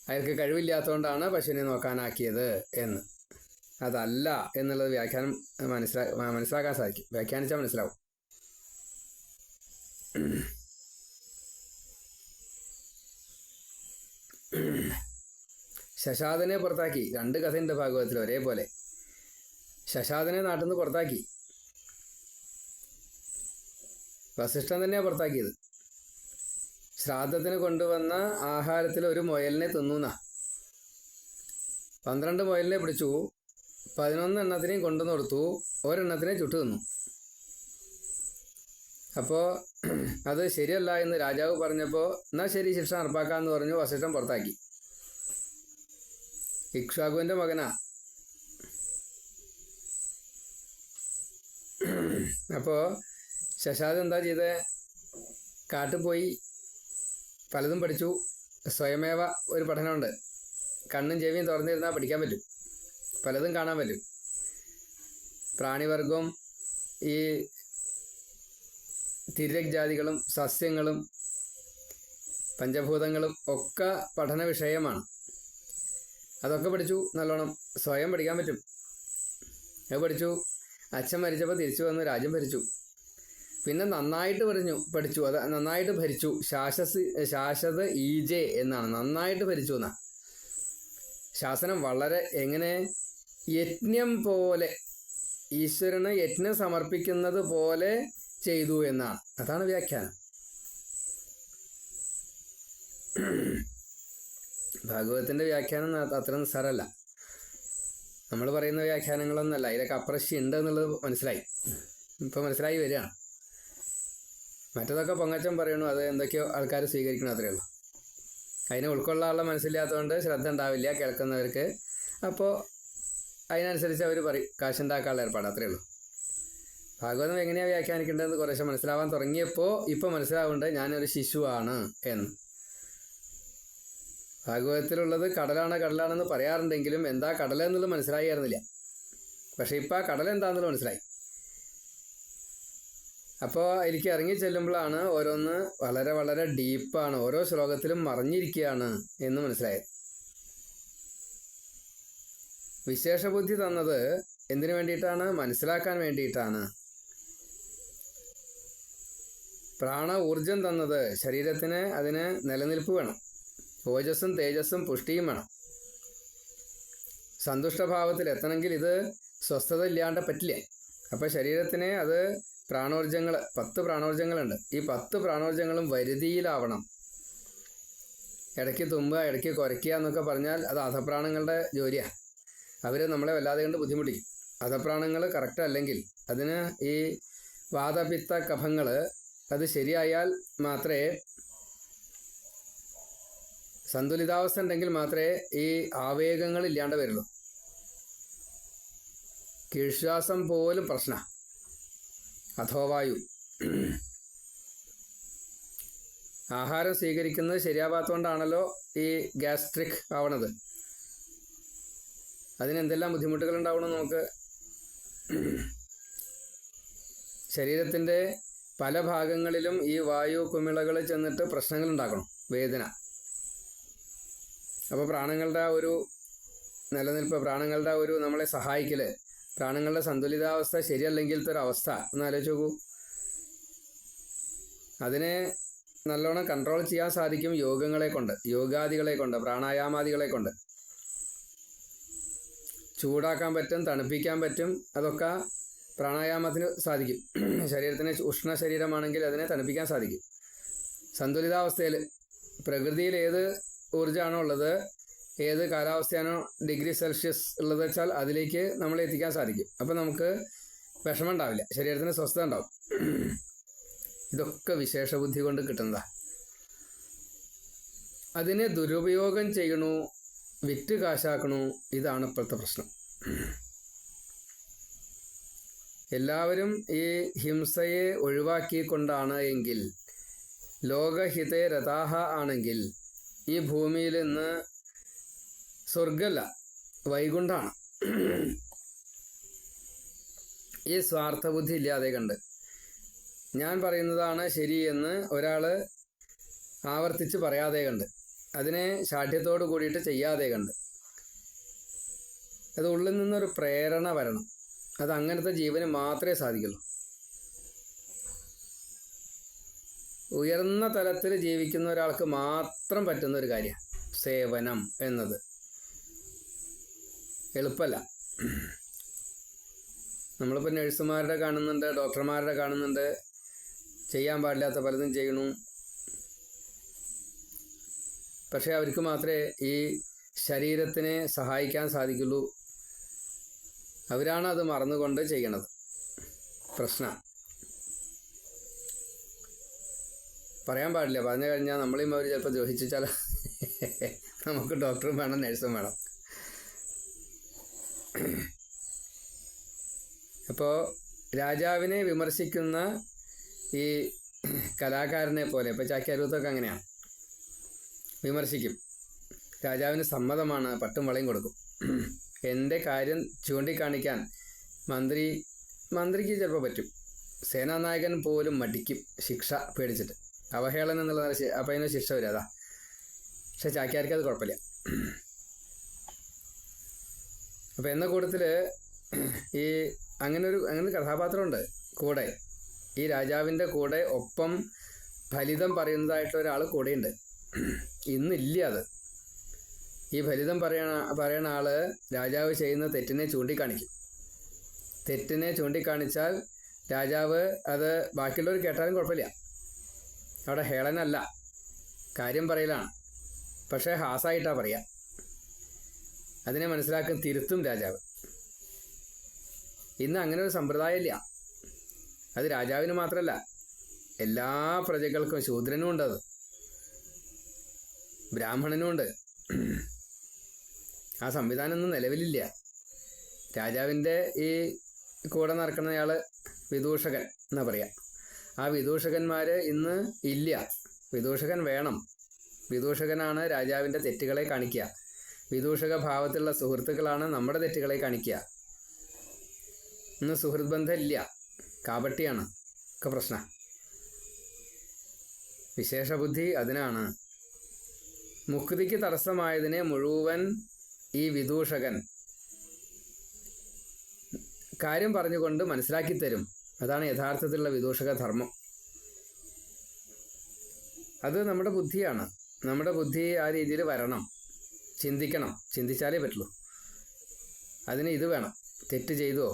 അയാൾക്ക് കഴിവില്ലാത്തതുകൊണ്ടാണ് പശുവിനെ നോക്കാനാക്കിയത് എന്ന്. അതല്ല എന്നുള്ളത് വ്യാഖ്യാനം മനസ്സിലാക്കാൻ സാധിക്കും. വ്യാഖ്യാനിച്ചാൽ മനസ്സിലാവും. ശശാദനെ പുറത്താക്കി. 2 കഥയുണ്ട് ഭാഗവതത്തിൽ ഒരേപോലെ. ശശാദനെ നാട്ടിൽ നിന്ന് പുറത്താക്കി. വസിഷ്ഠൻ തന്നെയാണ് പുറത്താക്കിയത്. ശ്രാദ്ധത്തിന് കൊണ്ടുവന്ന ആഹാരത്തിൽ ഒരു മുയലിനെ തിന്നുന്ന. 12 മുയലിനെ പിടിച്ചു, 11 എണ്ണത്തിനെയും കൊണ്ടുവന്ന് കൊടുത്തു, ഒരെണ്ണത്തിനെ ചുട്ടു തിന്നു. അപ്പോൾ അത് ശരിയല്ല എന്ന് രാജാവ് പറഞ്ഞപ്പോൾ എന്നാൽ ശരി, ശിക്ഷ നടപ്പാക്കാമെന്ന് പറഞ്ഞു. വസിഷ്ഠൻ പുറത്താക്കി. ഇക്ഷ്വാകുവിൻ്റെ മകനാ. അപ്പോൾ ശശാദ് എന്താ ചെയ്തത്? കാട്ടിൽ പോയി പലതും പഠിച്ചു. സ്വയമേവ ഒരു പഠനമുണ്ട്. കണ്ണും ചെവിയും തുറന്നിരുന്നാൽ പഠിക്കാൻ പറ്റും, പലതും കാണാൻ പറ്റും. പ്രാണിവർഗവും ഈ തിര്യക് ജാതികളും സസ്യങ്ങളും പഞ്ചഭൂതങ്ങളും ഒക്കെ പഠന വിഷയമാണ്. അതൊക്കെ പഠിച്ചു നല്ലോണം. സ്വയം പഠിക്കാൻ പറ്റും, അത് പഠിച്ചു. അച്ഛൻ മരിച്ചപ്പോൾ തിരിച്ചു വന്ന് രാജ്യം ഭരിച്ചു. പിന്നെ നന്നായിട്ട് പഠിച്ചു, അത് നന്നായിട്ട് ഭരിച്ചു. ശാശ്വത ഈജെ എന്നാണ്, നന്നായിട്ട് ഭരിച്ചു എന്നാ. ശാസനം വളരെ എങ്ങനെ യജ്ഞം പോലെ, ഈശ്വരന് യജ്ഞം സമർപ്പിക്കുന്നത് പോലെ ചെയ്തു എന്നാണ്. അതാണ് വ്യാഖ്യാനം. ഭാഗവതത്തിന്റെ വ്യാഖ്യാനം അത്ര നിസ്സാരമല്ല. നമ്മൾ പറയുന്ന വ്യാഖ്യാനങ്ങളൊന്നല്ല, അതിലൊക്കെ അപ്രശ്യം ഉണ്ട് എന്നുള്ളത് മനസ്സിലായി, ഇപ്പം മനസ്സിലായി വരികയാണ്. മറ്റതൊക്കെ പൊങ്ങച്ചം പറയണു, അത് എന്തൊക്കെയോ ആൾക്കാർ സ്വീകരിക്കണം, അത്രയേ ഉള്ളൂ. അതിനെ ഉൾക്കൊള്ളാനുള്ള മനസ്സില്ലാത്തതുകൊണ്ട് ശ്രദ്ധ ഉണ്ടാവില്ല കേൾക്കുന്നവർക്ക്. അപ്പോൾ അതിനനുസരിച്ച് അവർ പറയും, കാശുണ്ടാക്കാനുള്ള ഏർപ്പാട്, അത്രയേ ഉള്ളൂ. ഭാഗവതം എങ്ങനെയാണ് വ്യാഖ്യാനിക്കേണ്ടതെന്ന് കുറേശ്ശെ മനസ്സിലാവാൻ തുടങ്ങിയപ്പോൾ ഇപ്പോൾ മനസ്സിലാവുന്നുണ്ട് ഞാനൊരു ശിശുവാണ് എന്ന്. ഭാഗവതത്തിലുള്ളത് കടലാണെന്ന് പറയാറുണ്ടെങ്കിലും എന്താ കടല എന്നുള്ളത് മനസ്സിലായിരുന്നില്ല. പക്ഷെ ഇപ്പം ആ കടൽ എന്താണെന്നുള്ളത് മനസ്സിലായി. അപ്പോൾ എനിക്ക് ഇറങ്ങി ചെല്ലുമ്പോഴാണ് ഓരോന്ന് വളരെ വളരെ ഡീപ്പാണ്, ഓരോ ശ്ലോകത്തിലും മറിഞ്ഞിരിക്കുകയാണ് എന്ന് മനസ്സിലായത്. വിശേഷബുദ്ധി തന്നത് എന്തിനു വേണ്ടിയിട്ടാണ്? മനസ്സിലാക്കാൻ വേണ്ടിയിട്ടാണ്. പ്രാണ ഊർജം തന്നത് ശരീരത്തിന്, അതിന് നിലനിൽപ്പ് വേണം. ഓജസ്സും തേജസ്സും പുഷ്ടിയും വേണം. സന്തുഷ്ടഭാവത്തിൽ എത്തണമെങ്കിൽ ഇത് സ്വസ്ഥത ഇല്ലാണ്ട് പറ്റില്ല. അപ്പോൾ ശരീരത്തിന് അത് പ്രാണോർജങ്ങൾ, 10 പ്രാണോർജങ്ങളുണ്ട്. ഈ 10 പ്രാണോർജങ്ങളും വരുതിയിലാവണം. ഇടയ്ക്ക് തുമ്പുക, ഇടയ്ക്ക് കുരയ്ക്കുക എന്നൊക്കെ പറഞ്ഞാൽ അത് അധപ്രാണങ്ങളുടെ ജോലിയാണ്. അവർ നമ്മളെ വല്ലാതെ കൊണ്ട് ബുദ്ധിമുട്ടിക്കും. അധപ്രാണങ്ങൾ കറക്റ്റ് അല്ലെങ്കിൽ, അതിന് ഈ വാതപിത്ത കഫങ്ങൾ അത് ശരിയായാൽ മാത്രമേ, സന്തുലിതാവസ്ഥ ഉണ്ടെങ്കിൽ മാത്രമേ ഈ ആവേഗങ്ങൾ ഇല്ലാണ്ട് വരുള്ളൂ. കീഴ്ശ്വാസം പോലും പ്രശ്നമാണ്, അധോവായു. ആഹാരം സ്വീകരിക്കുന്നത് ശരിയാവാത്തതുകൊണ്ടാണല്ലോ ഈ ഗ്യാസ്ട്രിക് ആവണത്. അതിനെന്തെല്ലാം ബുദ്ധിമുട്ടുകൾ ഉണ്ടാവണം നമുക്ക്. ശരീരത്തിൻ്റെ പല ഭാഗങ്ങളിലും ഈ വായു കുമിളകൾ ചെന്നിട്ട് പ്രശ്നങ്ങൾ ഉണ്ടാക്കണം, വേദന. അപ്പോൾ പ്രാണങ്ങളുടെ ഒരു നിലനിൽപ്പ്, പ്രാണങ്ങളുടെ ഒരു നമ്മളെ സഹായിക്കൽ, പ്രാണങ്ങളുടെ സന്തുലിതാവസ്ഥ ശരിയല്ലെങ്കിലത്തെ ഒരു അവസ്ഥ ഒന്ന് ആലോചിച്ച് നോക്കൂ. അതിനെ നല്ലോണം കൺട്രോൾ ചെയ്യാൻ സാധിക്കും യോഗങ്ങളെ കൊണ്ട്, യോഗാദികളെ കൊണ്ട്, പ്രാണായാമാദികളെ കൊണ്ട്. ചൂടാക്കാൻ പറ്റും, തണുപ്പിക്കാൻ പറ്റും, അതൊക്കെ പ്രാണായാമത്തിന് സാധിക്കും. ശരീരത്തിന് ഉഷ്ണ ശരീരമാണെങ്കിൽ അതിനെ തണുപ്പിക്കാൻ സാധിക്കും. സന്തുലിതാവസ്ഥയിൽ പ്രകൃതിയിൽ ഏത് ഊർജ്ജമാണോ ഉള്ളത്, ഏത് കാലാവസ്ഥയാണോ ഡിഗ്രി സെൽഷ്യസ് ഉള്ളത് വെച്ചാൽ അതിലേക്ക് നമ്മളെ എത്തിക്കാൻ സാധിക്കും. അപ്പം നമുക്ക് വിഷമം ഉണ്ടാവില്ല, ശരീരത്തിന് സ്വസ്ഥത ഉണ്ടാവും. ഇതൊക്കെ വിശേഷബുദ്ധി കൊണ്ട് കിട്ടുന്നതാണ്. അതിനെ ദുരുപയോഗം ചെയ്യണു, വിറ്റ് കാശാക്കണു, ഇതാണ് ഇപ്പോഴത്തെ പ്രശ്നം. എല്ലാവരും ഈ ഹിംസയെ ഒഴിവാക്കിക്കൊണ്ടാണ് എങ്കിൽ, ലോകഹിതേ രഥാഹ ആണെങ്കിൽ, ഈ ഭൂമിയിൽ ഇന്ന് സ്വർഗമല്ല വൈകുണ്ഠമാണ്. ഈ സ്വാർത്ഥബുദ്ധി ഇല്ലാതെ കണ്ട് ഞാൻ പറയുന്നതാണ് ശരിയെന്ന് ഒരാൾ ആവർത്തിച്ച് പറയാതെ കണ്ട്, അതിനെ ശാഠ്യത്തോട് കൂടിയിട്ട് ചെയ്യാതെ കണ്ട്, അത് ഉള്ളിൽ നിന്നൊരു പ്രേരണ വരണം. അത് അങ്ങനത്തെ ജീവന് മാത്രമേ സാധിക്കുള്ളൂ. ഉയർന്ന തലത്തിൽ ജീവിക്കുന്ന ഒരാൾക്ക് മാത്രം പറ്റുന്ന ഒരു കാര്യമാണ് സേവനം എന്നത്. എളുപ്പമല്ല. നമ്മളിപ്പോൾ നഴ്സുമാരുടെ കാണുന്നുണ്ട്, ഡോക്ടർമാരുടെ കാണുന്നുണ്ട്, ചെയ്യാൻ പാടില്ലാത്ത പലതും ചെയ്യണു. പക്ഷേ അവർക്ക് മാത്രമേ ഈ ശരീരത്തിനെ സഹായിക്കാൻ സാധിക്കുള്ളൂ. അവരാണ് അത് മറന്നുകൊണ്ട് ചെയ്യണത്. പ്രശ്നം പറയാൻ പാടില്ല, പറഞ്ഞു കഴിഞ്ഞാൽ നമ്മളെയും അവർ ചിലപ്പോൾ ദ്രോഹിച്ചാൽ നമുക്ക് ഡോക്ടറും വേണം, നഴ്സും വേണം. അപ്പോൾ രാജാവിനെ വിമർശിക്കുന്ന ഈ കലാകാരനെ പോലെ, ഇപ്പോൾ ചാക്യാരൂത്തൊക്കെ അങ്ങനെയാണ്, വിമർശിക്കും. രാജാവിന് സമ്മതമാണ്, പട്ടും വളയും കൊടുക്കും. എൻ്റെ കാര്യം ചൂണ്ടിക്കാണിക്കാൻ മന്ത്രിക്ക് ചിലപ്പോൾ പറ്റും. സേനാനായകൻ പോലും മടിക്കും, ശിക്ഷ പേടിച്ചിട്ട്. അവഹേളനം എന്നുള്ള അപ്പം അതിന് ശിക്ഷ വരും, അതാ. പക്ഷെ ചാക്യാർക്ക് അത് കുഴപ്പമില്ല. അപ്പം എന്ന കൂട്ടത്തിൽ ഈ അങ്ങനെ കഥാപാത്രമുണ്ട് കൂടെ. ഈ രാജാവിൻ്റെ കൂടെ ഒപ്പം ഫലിതം പറയുന്നതായിട്ടുള്ള ഒരാൾ കൂടെയുണ്ട്. ഇന്നില്ല അത്. ഈ ഫലിതം പറയണ ആള് രാജാവ് ചെയ്യുന്ന തെറ്റിനെ ചൂണ്ടിക്കാണിക്കും. തെറ്റിനെ ചൂണ്ടിക്കാണിച്ചാൽ രാജാവ് അത് ബാക്കിയുള്ളവർ കേട്ടാലും കുഴപ്പമില്ല. അവിടെ ഹേളനല്ല, കാര്യം പറയലാണ്. പക്ഷേ ഹാസായിട്ടാണ് പറയുക. അതിനെ മനസ്സിലാക്കാൻ തിരുത്തും രാജാവ്. ഇന്ന് അങ്ങനെ ഒരു സമ്പ്രദായമില്ല. അത് രാജാവിന് മാത്രമല്ല, എല്ലാ പ്രജകൾക്കും. ശൂദ്രനും ഉണ്ട്, അത് ബ്രാഹ്മണനും ഉണ്ട്. ആ സംവിധാനമൊന്നും നിലവിലില്ല. രാജാവിൻ്റെ ഈ കൂടെ നടക്കുന്നയാൾ വിദൂഷകൻ എന്നാ പറയാ. ആ വിദൂഷകന്മാർ ഇന്ന് ഇല്ല. വിദൂഷകൻ വേണം. വിദൂഷകനാണ് രാജാവിൻ്റെ തെറ്റുകളെ കാണിക്കുക. വിദൂഷക ഭാവത്തിലുള്ള സുഹൃത്തുക്കളാണ് നമ്മുടെ തെറ്റുകളെ കാണിക്കുക. ഇന്ന് സുഹൃത്ത് ബന്ധം ഇല്ല, കാപട്യാണ് ഒക്കെ പ്രശ്നം. വിശേഷബുദ്ധി അതിനാണ്. മുക്തിക്ക് തടസ്സമായതിനെ മുഴുവൻ ഈ വിദൂഷകൻ കാര്യം പറഞ്ഞുകൊണ്ട് മനസ്സിലാക്കി തരും. അതാണ് യഥാർത്ഥത്തിലുള്ള വിദൂഷക ധർമ്മം. അത് നമ്മുടെ ബുദ്ധിയാണ്. നമ്മുടെ ബുദ്ധി ആ രീതിയിൽ വരണം, ചിന്തിക്കണം. ചിന്തിച്ചാലേ പറ്റുള്ളൂ. അതിന് ഇത് വേണം. തെറ്റ് ചെയ്തു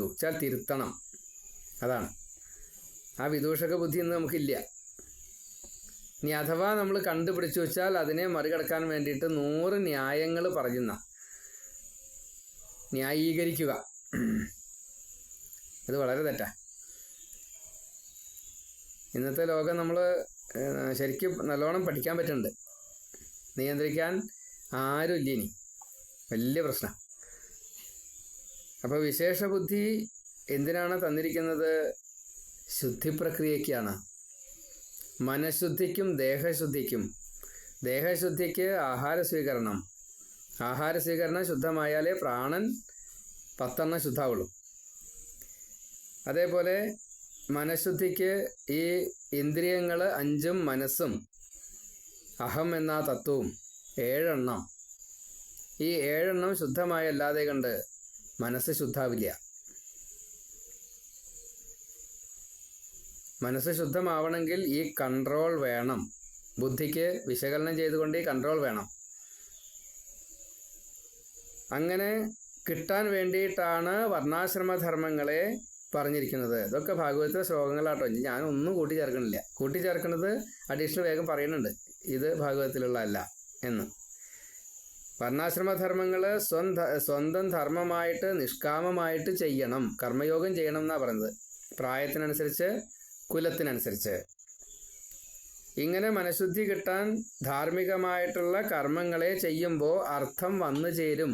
വെച്ചാൽ തിരുത്തണം. അതാണ് ആ വിദൂഷക ബുദ്ധി ഇന്ന് നമുക്കില്ല. ഇനി അഥവാ നമ്മൾ കണ്ടുപിടിച്ചു വെച്ചാൽ അതിനെ മറികടക്കാൻ വേണ്ടിയിട്ട് 100 ന്യായങ്ങൾ പറയുന്ന ന്യായീകരിക്കുക. അത് വളരെ തെറ്റാ. ഇന്നത്തെ ലോകം നമ്മൾ ശരിക്കും നല്ലോണം പഠിക്കാൻ പറ്റുന്നുണ്ട്. നിയന്ത്രിക്കാൻ ആരും ഇല്ല ഇനി. വലിയ പ്രശ്നം. അപ്പോൾ വിശേഷബുദ്ധി എന്തിനാണ് തന്നിരിക്കുന്നത്? ശുദ്ധിപ്രക്രിയയ്ക്കാണ്. മനഃശുദ്ധിക്കും ദേഹശുദ്ധിക്കും. ദേഹശുദ്ധിക്ക് ആഹാര സ്വീകരണം ശുദ്ധമായാലേ പ്രാണൻ 10 ശുദ്ധാവുള്ളൂ. അതേപോലെ മനഃശുദ്ധിക്ക് ഈ ഇന്ദ്രിയങ്ങൾ 5 മനസ്സും അഹം എന്ന തത്വവും 7 ഈ 7 ശുദ്ധമായല്ലാതെ കണ്ട് മനസ്സ് ശുദ്ധാവില്ല. മനസ്സ് ശുദ്ധമാവണമെങ്കിൽ ഈ കൺട്രോൾ വേണം. ബുദ്ധിക്ക് വിശകലനം ചെയ്തുകൊണ്ട് ഈ കൺട്രോൾ വേണം. അങ്ങനെ കിട്ടാൻ വേണ്ടിയിട്ടാണ് വർണ്ണാശ്രമധർമ്മങ്ങളെ പറഞ്ഞിരിക്കുന്നത്. ഇതൊക്കെ ഭാഗവതത്തിലെ ശ്ലോകങ്ങളാട്ടോ. ഞാനൊന്നും കൂട്ടിച്ചേർക്കുന്നത് അഡീഷണൽ വേഗം പറയുന്നുണ്ട്, ഇത് ഭാഗവതത്തിലുള്ള അല്ല എന്ന്. വർണ്ണാശ്രമധർമ്മങ്ങൾ സ്വന്തം ധർമ്മമായിട്ട് നിഷ്കാമമായിട്ട് ചെയ്യണം. കർമ്മയോഗം ചെയ്യണം എന്നാണ് പറയുന്നത്. പ്രായത്തിനനുസരിച്ച്, കുലത്തിനനുസരിച്ച്. ഇങ്ങനെ മനഃശുദ്ധി കിട്ടാൻ ധാർമ്മികമായിട്ടുള്ള കർമ്മങ്ങളെ ചെയ്യുമ്പോൾ അർത്ഥം വന്നു ചേരും,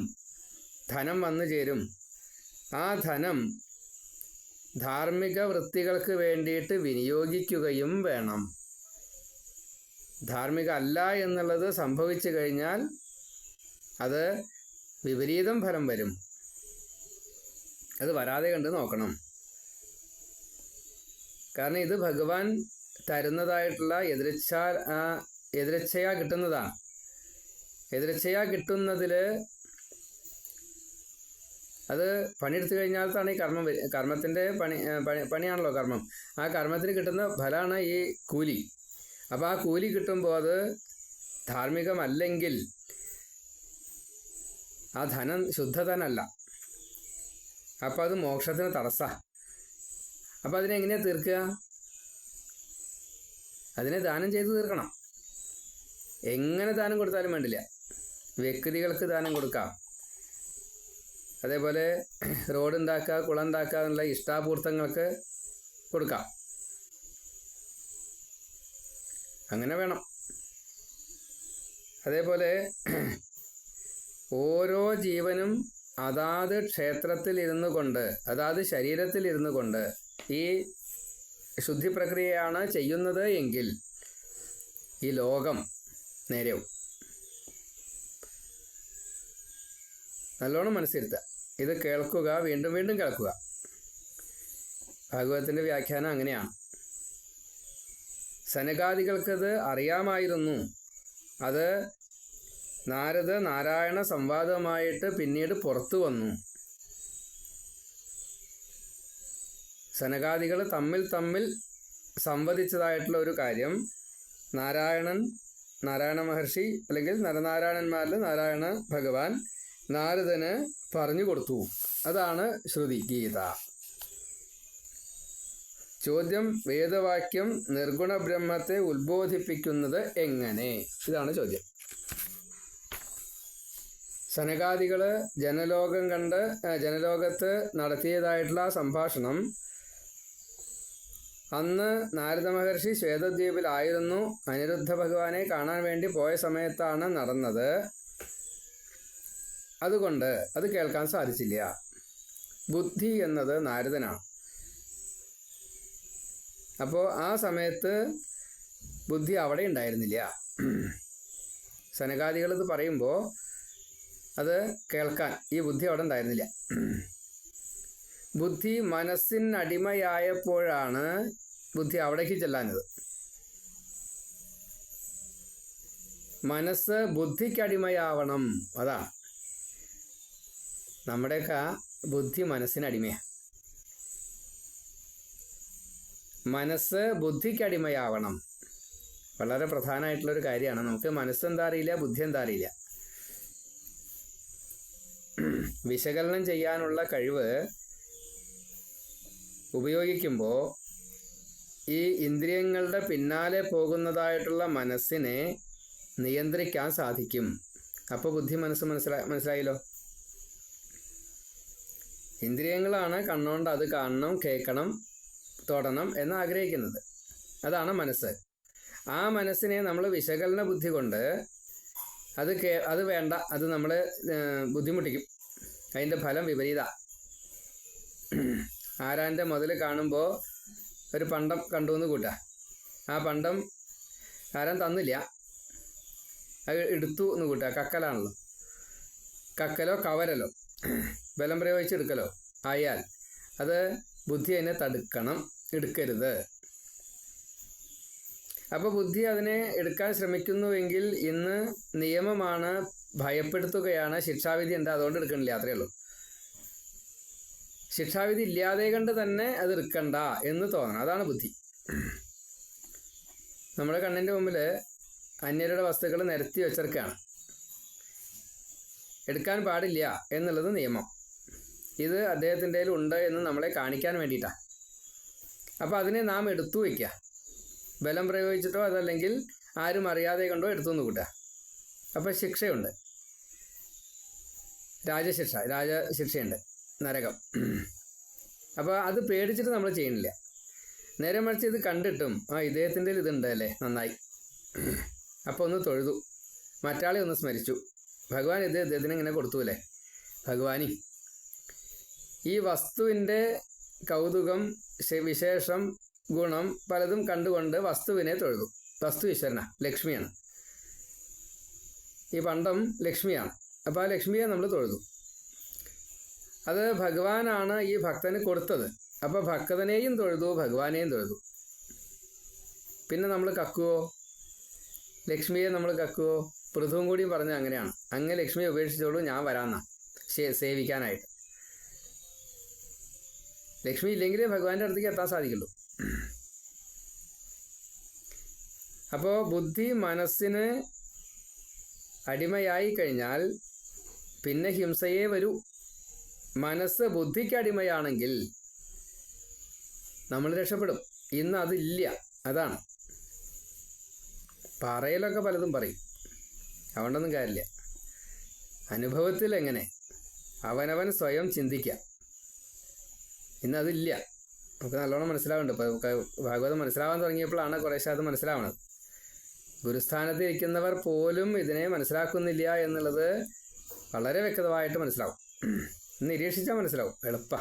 ധനം വന്നു ചേരും. ആ ധനം ധാർമ്മിക വൃത്തികൾക്ക് വേണ്ടിയിട്ട് വിനിയോഗിക്കുകയും വേണം. ധാർമ്മിക അല്ല എന്നുള്ളത് സംഭവിച്ചു കഴിഞ്ഞാൽ അത് വിപരീതം ഫലം വരും. അത് വരാതെ കണ്ട് നോക്കണം. കാരണം ഇത് ഭഗവാൻ തരുന്നതായിട്ടുള്ള എതിരച്ഛയാ കിട്ടുന്നതാണ്. എതിരച്ഛയാ കിട്ടുന്നതിൽ അത് പണിയെടുത്തു കഴിഞ്ഞാൽത്താണ് ഈ കർമ്മത്തിൻ്റെ പണിയാണല്ലോ കർമ്മം. ആ കർമ്മത്തിന് കിട്ടുന്ന ഫലമാണ് ഈ കൂലി. അപ്പോൾ ആ കൂലി കിട്ടുമ്പോൾ അത് ധാർമ്മികമല്ലെങ്കിൽ ആ ധനം ശുദ്ധധനല്ല. അപ്പോൾ അത് മോക്ഷത്തിന് തടസ്സമാണ്. അപ്പോൾ അതിനെങ്ങനെയാണ് തീർക്കുക? അതിനെ ദാനം ചെയ്ത് തീർക്കണം. എങ്ങനെ ദാനം കൊടുത്താലും വേണ്ടില്ല. വ്യക്തികൾക്ക് ദാനം കൊടുക്കാം. അതേപോലെ റോഡ് ഉണ്ടാക്കുക, കുളം ഉണ്ടാക്കുക എന്നുള്ള ഇഷ്ടാപൂർത്തങ്ങൾക്ക് കൊടുക്കാം. അങ്ങനെ വേണം. അതേപോലെ ഓരോ ജീവനും അതാത് ക്ഷേത്രത്തിൽ ഇരുന്നു കൊണ്ട്, അതാത് ശരീരത്തിൽ ഇരുന്നു കൊണ്ട് ഈ ശുദ്ധി പ്രക്രിയയാണ് ചെയ്യുന്നത് എങ്കിൽ ഈ ലോകം നേരെയാവും. നല്ലോണം മനസ്സിരുത്തുക, ഇത് കേൾക്കുക, വീണ്ടും വീണ്ടും കേൾക്കുക. ഭാഗവതത്തിൻ്റെ വ്യാഖ്യാനം അങ്ങനെയാണ്. സനകാദികൾക്കത് അറിയാമായിരുന്നു. അത് നാരദ നാരായണ സംവാദമായിട്ട് പിന്നീട് പുറത്തു വന്നു. സനകാദികൾ തമ്മിൽ സംവദിച്ചതായിട്ടുള്ള ഒരു കാര്യം നാരായണ മഹർഷി അല്ലെങ്കിൽ നരനാരായണന്മാരിൽ നാരായണ ഭഗവാൻ നാരദന് പറഞ്ഞു കൊടുത്തു. അതാണ് ശ്രുതി ഗീത. ചോദ്യം: വേദവാക്യം നിർഗുണ ബ്രഹ്മത്തെ ഉത്ബോധിപ്പിക്കുന്നത് എങ്ങനെ? ഇതാണ് ചോദ്യം. സനകാദികൾ ജനലോകത്ത് നടത്തിയതായിട്ടുള്ള സംഭാഷണം അന്ന് നാരദ മഹർഷി ശ്വേതദ്വീപിലായിരുന്നു. അനിരുദ്ധ ഭഗവാനെ കാണാൻ വേണ്ടി പോയ സമയത്താണ് നടന്നത്. അതുകൊണ്ട് അത് കേൾക്കാൻ സാധിച്ചില്ല. ബുദ്ധി എന്നത് നാരദനാണ്. അപ്പോൾ ആ സമയത്ത് ബുദ്ധി അവിടെ ഉണ്ടായിരുന്നില്ല. സനകാദികൾ ഇത് പറയുമ്പോൾ അത് കേൾക്കാൻ ഈ ബുദ്ധി അവിടെ ഉണ്ടായിരുന്നില്ല. ബുദ്ധി മനസ്സിനടിമയായപ്പോഴാണ് ബുദ്ധി അവിടേക്ക് ചെല്ലാഞ്ഞത്. മനസ്സ് ബുദ്ധിക്കടിമയാവണം. അതാണ് നമ്മുടെയൊക്കെ ബുദ്ധി മനസ്സിനടിമയാണ്. മനസ്സ് ബുദ്ധിക്കടിമയാവണം. വളരെ പ്രധാനമായിട്ടുള്ളൊരു കാര്യമാണ്. നമുക്ക് മനസ്സെന്താ അറിയില്ല, ബുദ്ധി എന്താ അറിയില്ല. വിശകലനം ചെയ്യാനുള്ള കഴിവ് ഉപയോഗിക്കുമ്പോൾ ഈ ഇന്ദ്രിയങ്ങളുടെ പിന്നാലെ പോകുന്നതായിട്ടുള്ള മനസ്സിനെ നിയന്ത്രിക്കാൻ സാധിക്കും. അപ്പോൾ ബുദ്ധി മനസ്സിലായല്ലോ. ഇന്ദ്രിയങ്ങളാണ് കണ്ണുകൊണ്ട് അത് കാണണം, കേൾക്കണം, തൊടണം എന്ന് ആഗ്രഹിക്കുന്നത്. അതാണ് മനസ്സ്. ആ മനസ്സിനെ നമ്മൾ വിശകലന ബുദ്ധി കൊണ്ട് അത് വേണ്ട, അത് നമ്മൾ ബുദ്ധിമുട്ടിക്കും. അതിൻ്റെ ഫലം വിപരീത. ആരാൻ്റെ മുതൽ കാണുമ്പോൾ ഒരു പണ്ടം കണ്ടു എന്ന് കൂട്ടുക. ആ പണ്ടം ആരാൻ തന്നില്ല, അത് എടുത്തു എന്ന് കൂട്ടുക. കക്കലാണല്ലോ. കക്കലോ കവരലോ ബലം പ്രയോഗിച്ചെടുക്കലോ ആയാൽ അത് ബുദ്ധി അതിനെ തടുക്കണം, എടുക്കരുത്. അപ്പോൾ ബുദ്ധി അതിനെ എടുക്കാൻ ശ്രമിക്കുന്നുവെങ്കിൽ ഇന്ന് നിയമമാണ്, ഭയപ്പെടുത്തുകയാണ്, ശിക്ഷാവിധി ഉണ്ട്, അതുകൊണ്ട് എടുക്കണില്ല, അത്രയേ ഉള്ളൂ. ശിക്ഷാവിധി ഇല്ലാതെ കണ്ട് തന്നെ അത് എടുക്കണ്ട എന്ന് തോന്നണം. അതാണ് ബുദ്ധി. നമ്മുടെ കണ്ണിൻ്റെ മുമ്പിൽ അന്യരുടെ വസ്തുക്കൾ നിരത്തി വെച്ചിരിക്കുകയാണ്. എടുക്കാൻ പാടില്ല എന്നുള്ളത് നിയമം. ഇത് അദ്ദേഹത്തിൻ്റെ കയ്യിൽ ഉണ്ട് എന്ന് നമ്മളെ കാണിക്കാൻ വേണ്ടിയിട്ടാണ്. അപ്പോൾ അതിനെ നാം എടുത്തു വയ്ക്കുക. ബലം പ്രയോഗിച്ചിട്ടോ അതല്ലെങ്കിൽ ആരും അറിയാതെ കൊണ്ടോ എടുത്തു എന്ന് കൂട്ടുക. അപ്പോൾ ശിക്ഷയുണ്ട്, രാജശിക്ഷയുണ്ട്, നരകം. അപ്പോൾ അത് പേടിച്ചിട്ട് നമ്മൾ ചെയ്യണില്ല. നേരെ മറിച്ച് ഇത് കണ്ടിട്ടും ഇദ്ദേഹത്തിൻ്റെ ഇതുണ്ട് അല്ലേ, നന്നായി, അപ്പോൾ ഒന്ന് തൊഴുതു, മറ്റാളെ ഒന്ന് സ്മരിച്ചു, ഭഗവാൻ ഇദ്ദേഹത്തിന് ഇങ്ങനെ കൊടുത്തു അല്ലേ, ഭഗവാനി ഈ വസ്തുവിൻ്റെ കൗതുകം, വിശേഷം, ഗുണം പലതും കണ്ടുകൊണ്ട് വസ്തുവിനെ തൊഴുതു. വസ്തു ഈശ്വരനാ, ലക്ഷ്മിയാണ്. ഈ പണ്ടം ലക്ഷ്മിയാണ്. അപ്പോൾ ആ ലക്ഷ്മിയെ നമ്മൾ തൊഴുതു. അത് ഭഗവാനാണ് ഈ ഭക്തന് കൊടുത്തത്. അപ്പോൾ ഭക്തനെയും തൊഴുതു, ഭഗവാനെയും തൊഴുതു. പിന്നെ നമ്മൾ കക്കുവോ? ലക്ഷ്മിയെ നമ്മൾ കക്കുവോ? പൃഥുവും കൂടിയും പറഞ്ഞ അങ്ങനെയാണ്. അങ്ങ് ലക്ഷ്മിയെ ഉപേക്ഷിച്ചോളൂ, ഞാൻ വരാമെന്നാ സേവിക്കാനായിട്ട്. ലക്ഷ്മി ഇല്ലെങ്കിലേ ഭഗവാന്റെ അടുത്തേക്ക് എത്താൻ സാധിക്കുള്ളൂ. അപ്പോൾ ബുദ്ധി മനസ്സിന് അടിമയായി കഴിഞ്ഞാൽ പിന്നെ ഹിംസയെ വരൂ. മനസ്സ് ബുദ്ധിക്ക് അടിമയാണെങ്കിൽ നമ്മൾ രക്ഷപ്പെടും. ഇന്ന് അതില്ല. അതാണ് പറയലൊക്കെ പലതും പറയും, അതുകൊണ്ടൊന്നും കാര്യമില്ല. അനുഭവത്തിൽ എങ്ങനെ അവനവൻ സ്വയം ചിന്തിക്കാം. ഇന്നതില്ല. നമുക്ക് നല്ലോണം മനസ്സിലാവുന്നുണ്ട്. ഇപ്പോൾ ഭാഗവതം മനസ്സിലാവാൻ തുടങ്ങിയപ്പോഴാണ് കുറേശ്ശെ അത് മനസ്സിലാവുന്നത്. ഗുരുസ്ഥാനത്ത് ഇരിക്കുന്നവർ പോലും ഇതിനെ മനസ്സിലാക്കുന്നില്ല എന്നുള്ളത് വളരെ വ്യക്തമായിട്ട് മനസ്സിലാവും. നിരീക്ഷിച്ചാൽ മനസ്സിലാവും, എളുപ്പ.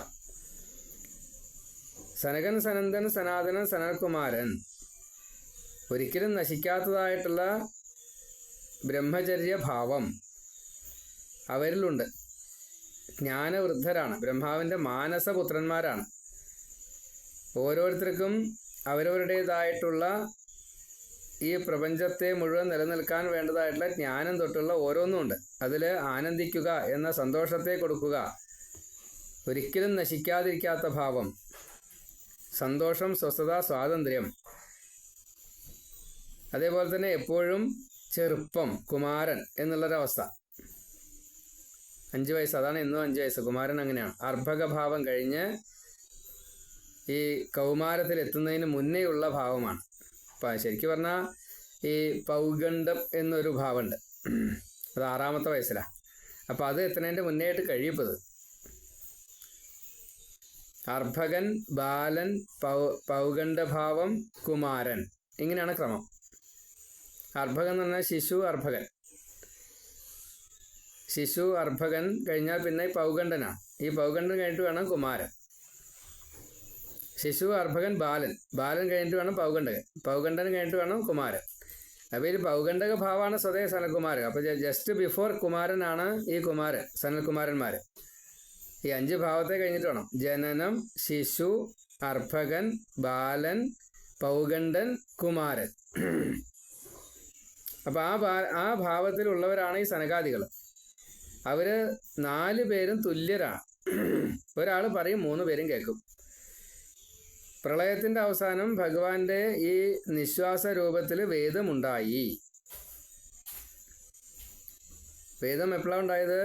സനകൻ, സനന്ദൻ, സനാതനൻ, സനൽകുമാരൻ ഒരിക്കലും നശിക്കാത്തതായിട്ടുള്ള ബ്രഹ്മചര്യഭാവം അവരിലുണ്ട്. ജ്ഞാനവൃദ്ധരാണ്, ബ്രഹ്മാവിൻ്റെ മാനസപുത്രന്മാരാണ്. ഓരോരുത്തർക്കും അവരവരുടേതായിട്ടുള്ള ഈ പ്രപഞ്ചത്തെ മുഴുവൻ നിലനിൽക്കാൻ വേണ്ടതായിട്ടുള്ള ജ്ഞാനം തൊട്ടുള്ള ഓരോന്നുമുണ്ട്. അതിൽ ആനന്ദിക്കുക എന്ന സന്തോഷത്തെ കൊടുക്കുക, ഒരിക്കലും നശിക്കാതിരിക്കാത്ത ഭാവം, സന്തോഷം, സ്വസ്ഥത, സ്വാതന്ത്ര്യം. അതേപോലെ തന്നെ എപ്പോഴും ചെറുപ്പം, കുമാരൻ എന്നുള്ളൊരവസ്ഥ. 5 വയസ്സ്, അതാണ് എന്നും 5 വയസ്സ്. കുമാരൻ അങ്ങനെയാണ്. അർഭകഭാവം കഴിഞ്ഞ് ഈ കൗമാരത്തിലെത്തുന്നതിന് മുന്നേയുള്ള ഭാവമാണ്. അപ്പം ശരിക്കും പറഞ്ഞാൽ ഈ പൗഗണ്ഡം എന്നൊരു ഭാവമുണ്ട്, അത് 6-ാമത്തെ വയസ്സിലാണ്. അപ്പം അത് എത്തുന്നതിൻ്റെ മുന്നേയായിട്ട് കഴിയപ്പത്. അർഭകൻ, ബാലൻ, പൗഗണ്ഡഭാവം, കുമാരൻ, ഇങ്ങനെയാണ് ക്രമം. അർഭകൻ എന്ന് പറഞ്ഞാൽ ശിശു, അർഭകൻ. ശിശു, അർഭകൻ കഴിഞ്ഞാൽ പിന്നെ പൗഗണ്ഡനാണ്. ഈ പൗഗണ്ഡൻ കഴിഞ്ഞിട്ട് വേണം കുമാരൻ. ശിശു, അർഭകൻ, ബാലൻ. ബാലൻ കഴിഞ്ഞിട്ട് വേണം പൗഗണ്ഡകൻ. പൗഗണ്ഡൻ കഴിഞ്ഞിട്ട് വേണം കുമാരൻ. അപ്പോൾ ഈ പൗഗണ്ഡക ഭാവമാണ് സ്വതേ സനൽകുമാരൻ. അപ്പോൾ ജസ്റ്റ് ബിഫോർ കുമാരനാണ് ഈ കുമാരൻ, സനൽകുമാരന്മാർ. ഈ 5 ഭാവത്തെ കഴിഞ്ഞിട്ട് വേണം. ജനനം, ശിശു, അർഭകൻ, ബാലൻ, പൗഗണ്ഡൻ, കുമാരൻ. അപ്പോൾ ആ ഭാവത്തിലുള്ളവരാണ് ഈ സനകാദികൾ. അവർ 4 പേരും തുല്യരാണ്. ഒരാൾ പറയും, 3 പേരും കേൾക്കും. പ്രളയത്തിൻ്റെ അവസാനം ഭഗവാന്റെ ഈ നിശ്വാസ രൂപത്തിൽ വേദമുണ്ടായി. വേദം എപ്പോഴാണ് ഉണ്ടായത്?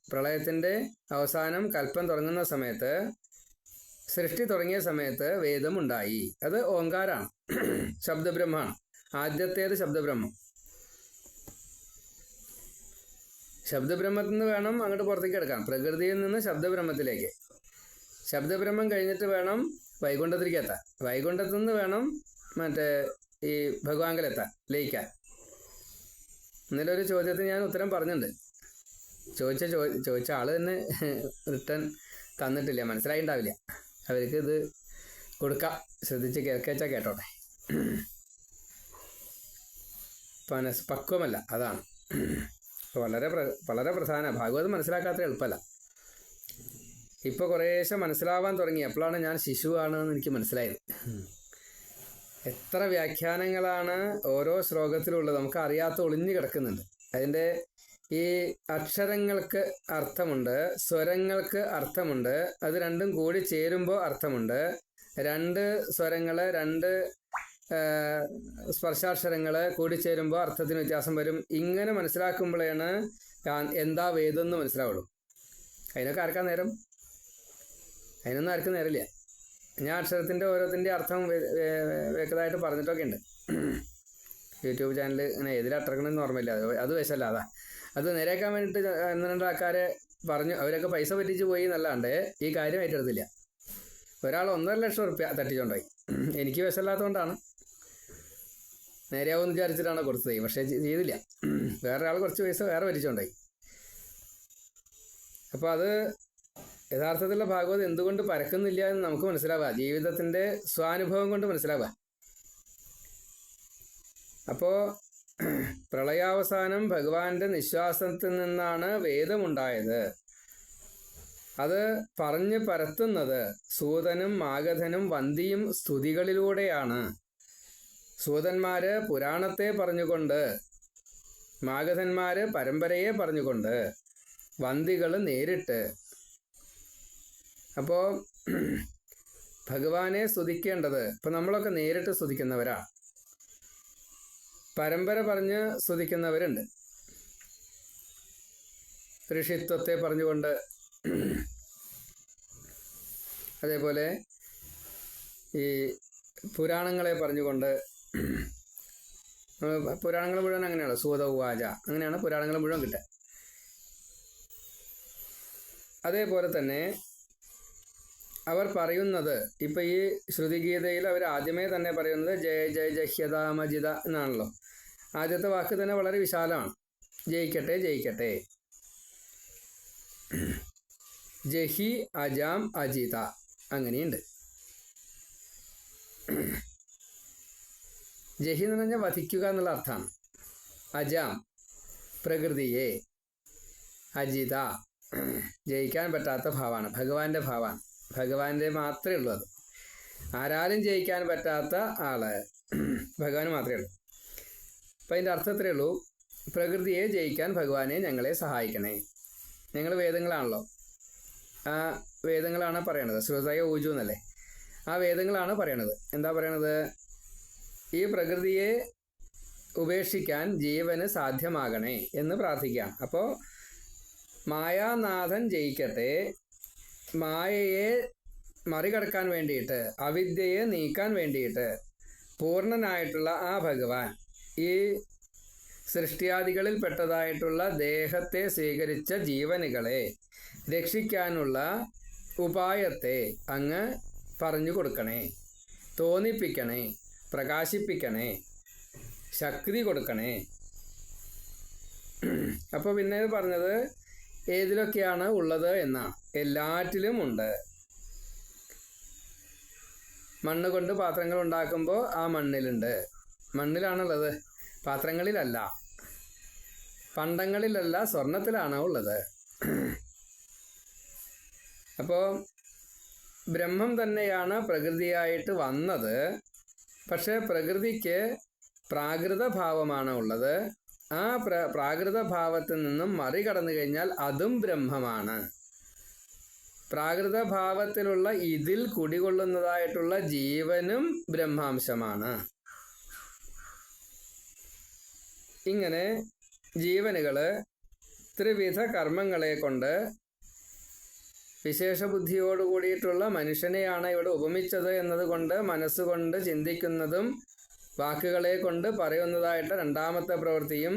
പ്രളയത്തിൻ്റെ അവസാനം, കൽപ്പം തുടങ്ങുന്ന സമയത്ത്, സൃഷ്ടി തുടങ്ങിയ സമയത്ത് വേദമുണ്ടായി. അത് ഓങ്കാരാണ്, ശബ്ദബ്രഹ്മമാണ്. ആദ്യത്തേത് ശബ്ദബ്രഹ്മം. ശബ്ദബ്രഹ്മത്തിൽ നിന്ന് വേണം അങ്ങോട്ട് പുറത്തേക്ക് എടുക്കാം, പ്രകൃതിയിൽ നിന്ന് ശബ്ദബ്രഹ്മത്തിലേക്ക്. ശബ്ദബ്രഹ്മം കഴിഞ്ഞിട്ട് വേണം വൈകുണ്ഠത്തിലേക്ക് എത്താൻ. വൈകുണ്ഠത്തു നിന്ന് വേണം മറ്റേ ഈ ഭഗവാങ്കലെത്താൻ, ലയിക്കാൻ. ഇന്നലെ ഒരു ചോദ്യത്തിന് ഞാൻ ഉത്തരം പറഞ്ഞിട്ടുണ്ട്. ചോദിച്ച ആൾ തന്നെ റിട്ടേൺ തന്നിട്ടില്ല, മനസ്സിലായിണ്ടാവില്ല. അവർക്ക് ഇത് കൊടുക്കാം, ശ്രദ്ധിച്ച് കേൾക്കാച്ചാൽ കേട്ടോട്ടെ. പക്വമല്ല, അതാണ് വളരെ പ്രധാന. ഭാഗവതം മനസ്സിലാക്കാത്ത എളുപ്പമല്ല. ഇപ്പോൾ കുറേശ്ശെ മനസ്സിലാവാൻ തുടങ്ങി. എപ്പോഴാണ് ഞാൻ ശിശുവാണെന്ന് എനിക്ക് മനസ്സിലായത്. എത്ര വ്യാഖ്യാനങ്ങളാണ് ഓരോ ശ്ലോകത്തിലുള്ളത്, നമുക്ക് അറിയാത്ത ഒളിഞ്ഞു കിടക്കുന്നുണ്ട്. അതിൻ്റെ ഈ അക്ഷരങ്ങൾക്ക് അർത്ഥമുണ്ട്, സ്വരങ്ങൾക്ക് അർത്ഥമുണ്ട്. അത് രണ്ടും കൂടി ചേരുമ്പോൾ അർത്ഥമുണ്ട്. 2 സ്വരങ്ങൾ, 2 സ്പർശാക്ഷരങ്ങൾ കൂടി ചേരുമ്പോൾ അർത്ഥത്തിന് വ്യത്യാസം വരും. ഇങ്ങനെ മനസ്സിലാക്കുമ്പോഴാണ് എന്താ വേദം എന്ന് മനസ്സിലാവുള്ളൂ. അതിനൊക്കെ ആർക്കാൻ നേരം? അതിനൊന്നും ആർക്കും നേരമില്ല. ഞാൻ അക്ഷരത്തിൻ്റെ ഓരോത്തിൻ്റെ അർത്ഥം വ്യക്തമായിട്ട് പറഞ്ഞിട്ടൊക്കെ ഉണ്ട്. യൂട്യൂബ് ചാനൽ ഇങ്ങനെ എതിരട്ടണമെന്ന് ഓർമ്മയില്ല. അത് വശമല്ല, അത് നേരെയാക്കാൻ വേണ്ടിയിട്ട് 1-2 ആൾക്കാരെ പറഞ്ഞു. അവരൊക്കെ പൈസ പറ്റിച്ച് പോയി എന്നല്ലാണ്ട് ഈ കാര്യം ഏറ്റെടുത്തില്ല. ഒരാൾ 1.5 ലക്ഷം റുപ്യ തട്ടിച്ചുകൊണ്ടായി. എനിക്ക് വശമില്ലാത്തതുകൊണ്ടാണ്, നേരെയാവുമെന്ന് വിചാരിച്ചിട്ടാണ് കൊടുത്തത്. പക്ഷേ ചെയ്തില്ല. വേറൊരാൾ കുറച്ച് പൈസ വേറെ പറ്റിച്ചുകൊണ്ടായി. അപ്പോൾ അത് യഥാർത്ഥത്തിലുള്ള ഭാഗവതം എന്തുകൊണ്ട് പരക്കുന്നില്ല എന്ന് നമുക്ക് മനസ്സിലാവുക, ജീവിതത്തിൻ്റെ സ്വാനുഭവം കൊണ്ട് മനസ്സിലാവുക. അപ്പോൾ പ്രളയാവസാനം ഭഗവാന്റെ നിശ്വാസത്തിൽ നിന്നാണ് വേദമുണ്ടായത്. അത് പറഞ്ഞ് പരത്തുന്നത് സൂതനും മാഗധനും വന്ദിയും സ്തുതികളിലൂടെയാണ്. സൂതന്മാര് പുരാണത്തെ പറഞ്ഞുകൊണ്ട്, മാഗധന്മാര് പരമ്പരയെ പറഞ്ഞുകൊണ്ട്, വന്ദികൾ നേരിട്ട്. അപ്പോൾ ഭഗവാനെ സ്തുതിക്കേണ്ടത്, ഇപ്പം നമ്മളൊക്കെ നേരിട്ട് സ്തുതിക്കുന്നവരാണ്. പരമ്പര പറഞ്ഞ് സ്തുതിക്കുന്നവരുണ്ട്, ഋഷിത്വത്തെ പറഞ്ഞുകൊണ്ട്. അതേപോലെ ഈ പുരാണങ്ങളെ പറഞ്ഞുകൊണ്ട്. പുരാണങ്ങൾ മുഴുവൻ അങ്ങനെയാണ്, സൂത ഉവാച, അങ്ങനെയാണ് പുരാണങ്ങൾ മുഴുവൻ കിട്ടുക. അതേപോലെ തന്നെ അവർ പറയുന്നത്, ഇപ്പം ഈ ശ്രുതിഗീതയിൽ അവർ ആദ്യമേ തന്നെ പറയുന്നത് ജയ ജയ ജഹ്യതാമജിത എന്നാണല്ലോ. ആദ്യത്തെ വാക്ക് തന്നെ വളരെ വിശാലമാണ്. ജയിക്കട്ടെ ജയിക്കട്ടെ. ജഹി അജാം അജിത, അങ്ങനെയുണ്ട്. ജഹി എന്ന് പറഞ്ഞാൽ വധിക്കുക എന്നുള്ള അർത്ഥമാണ്. അജാം പ്രകൃതിയെ, അജിത, ജയിക്കാൻ പറ്റാത്ത ഭാവമാണ്, ഭഗവാന്റെ ഭാവമാണ്, ഭഗവാന്റെ മാത്രമേ ഉള്ളൂ അത്. ആരാലും ജയിക്കാൻ പറ്റാത്ത ആള് ഭഗവാൻ മാത്രമേ ഉള്ളൂ. അപ്പം അതിൻ്റെ അർത്ഥത്രേ ഉള്ളൂ, പ്രകൃതിയെ ജയിക്കാൻ ഭഗവാനെ ഞങ്ങളെ സഹായിക്കണേ. ഞങ്ങൾ വേദങ്ങളാണല്ലോ, ആ വേദങ്ങളാണ് പറയണത്, ശ്രുതയ ഊജു എന്നല്ലേ, ആ വേദങ്ങളാണ് പറയണത്. എന്താ പറയണത്? ഈ പ്രകൃതിയെ ഉപേക്ഷിക്കാൻ ജീവന് സാധ്യമാകണേ എന്ന് പ്രാർത്ഥിക്കാം. അപ്പോൾ മായാനാഥൻ ജയിക്കട്ടെ, മായയെ മറികടക്കാൻ വേണ്ടിയിട്ട്, അവിദ്യയെ നീക്കാൻ വേണ്ടിയിട്ട് പൂർണ്ണനായിട്ടുള്ള ആ ഭഗവാൻ ഈ സൃഷ്ടിയാദികളിൽ പെട്ടതായിട്ടുള്ള ദേഹത്തെ സ്വീകരിച്ച ജീവനുകളെ രക്ഷിക്കാനുള്ള ഉപായത്തെ അങ്ങ് പറഞ്ഞു കൊടുക്കണേ, തോന്നിപ്പിക്കണേ, പ്രകാശിപ്പിക്കണേ, ശക്തി കൊടുക്കണേ. അപ്പോൾ പിന്നെ പറഞ്ഞത് ഏതിലൊക്കെയാണ് ഉള്ളത് എന്നാണ്. എല്ലാറ്റിലും ഉണ്ട്. മണ്ണ് കൊണ്ട് പാത്രങ്ങൾ ഉണ്ടാക്കുമ്പോൾ ആ മണ്ണിലുണ്ട്, മണ്ണിലാണുള്ളത്, പാത്രങ്ങളിലല്ല, പണ്ടങ്ങളിലല്ല, സ്വർണത്തിലാണ് ഉള്ളത്. അപ്പോൾ ബ്രഹ്മം തന്നെയാണ് പ്രകൃതിയായിട്ട് വന്നത്. പക്ഷേ പ്രകൃതിക്ക് പ്രാകൃത ഭാവമാണ് ഉള്ളത്. ആ പ്രാകൃത ഭാവത്തിൽ നിന്നും മറികടന്നു കഴിഞ്ഞാൽ അതും ബ്രഹ്മമാണ്. പ്രാകൃത ഭാവത്തിലുള്ള ഇതിൽ കുടികൊള്ളുന്നതായിട്ടുള്ള ജീവനും ബ്രഹ്മാംശമാണ്. ഇങ്ങനെ ജീവനുകൾ ത്രിവിധ കർമ്മങ്ങളെ കൊണ്ട് വിശേഷബുദ്ധിയോട് കൂടിയിട്ടുള്ള മനുഷ്യനെയാണ് ഇവിടെ ഉപമിച്ചത് എന്നതുകൊണ്ട് മനസ്സുകൊണ്ട് ചിന്തിക്കുന്നതും വാക്കുകളെ കൊണ്ട് പറയുന്നതായിട്ട് രണ്ടാമത്തെ പ്രവൃത്തിയും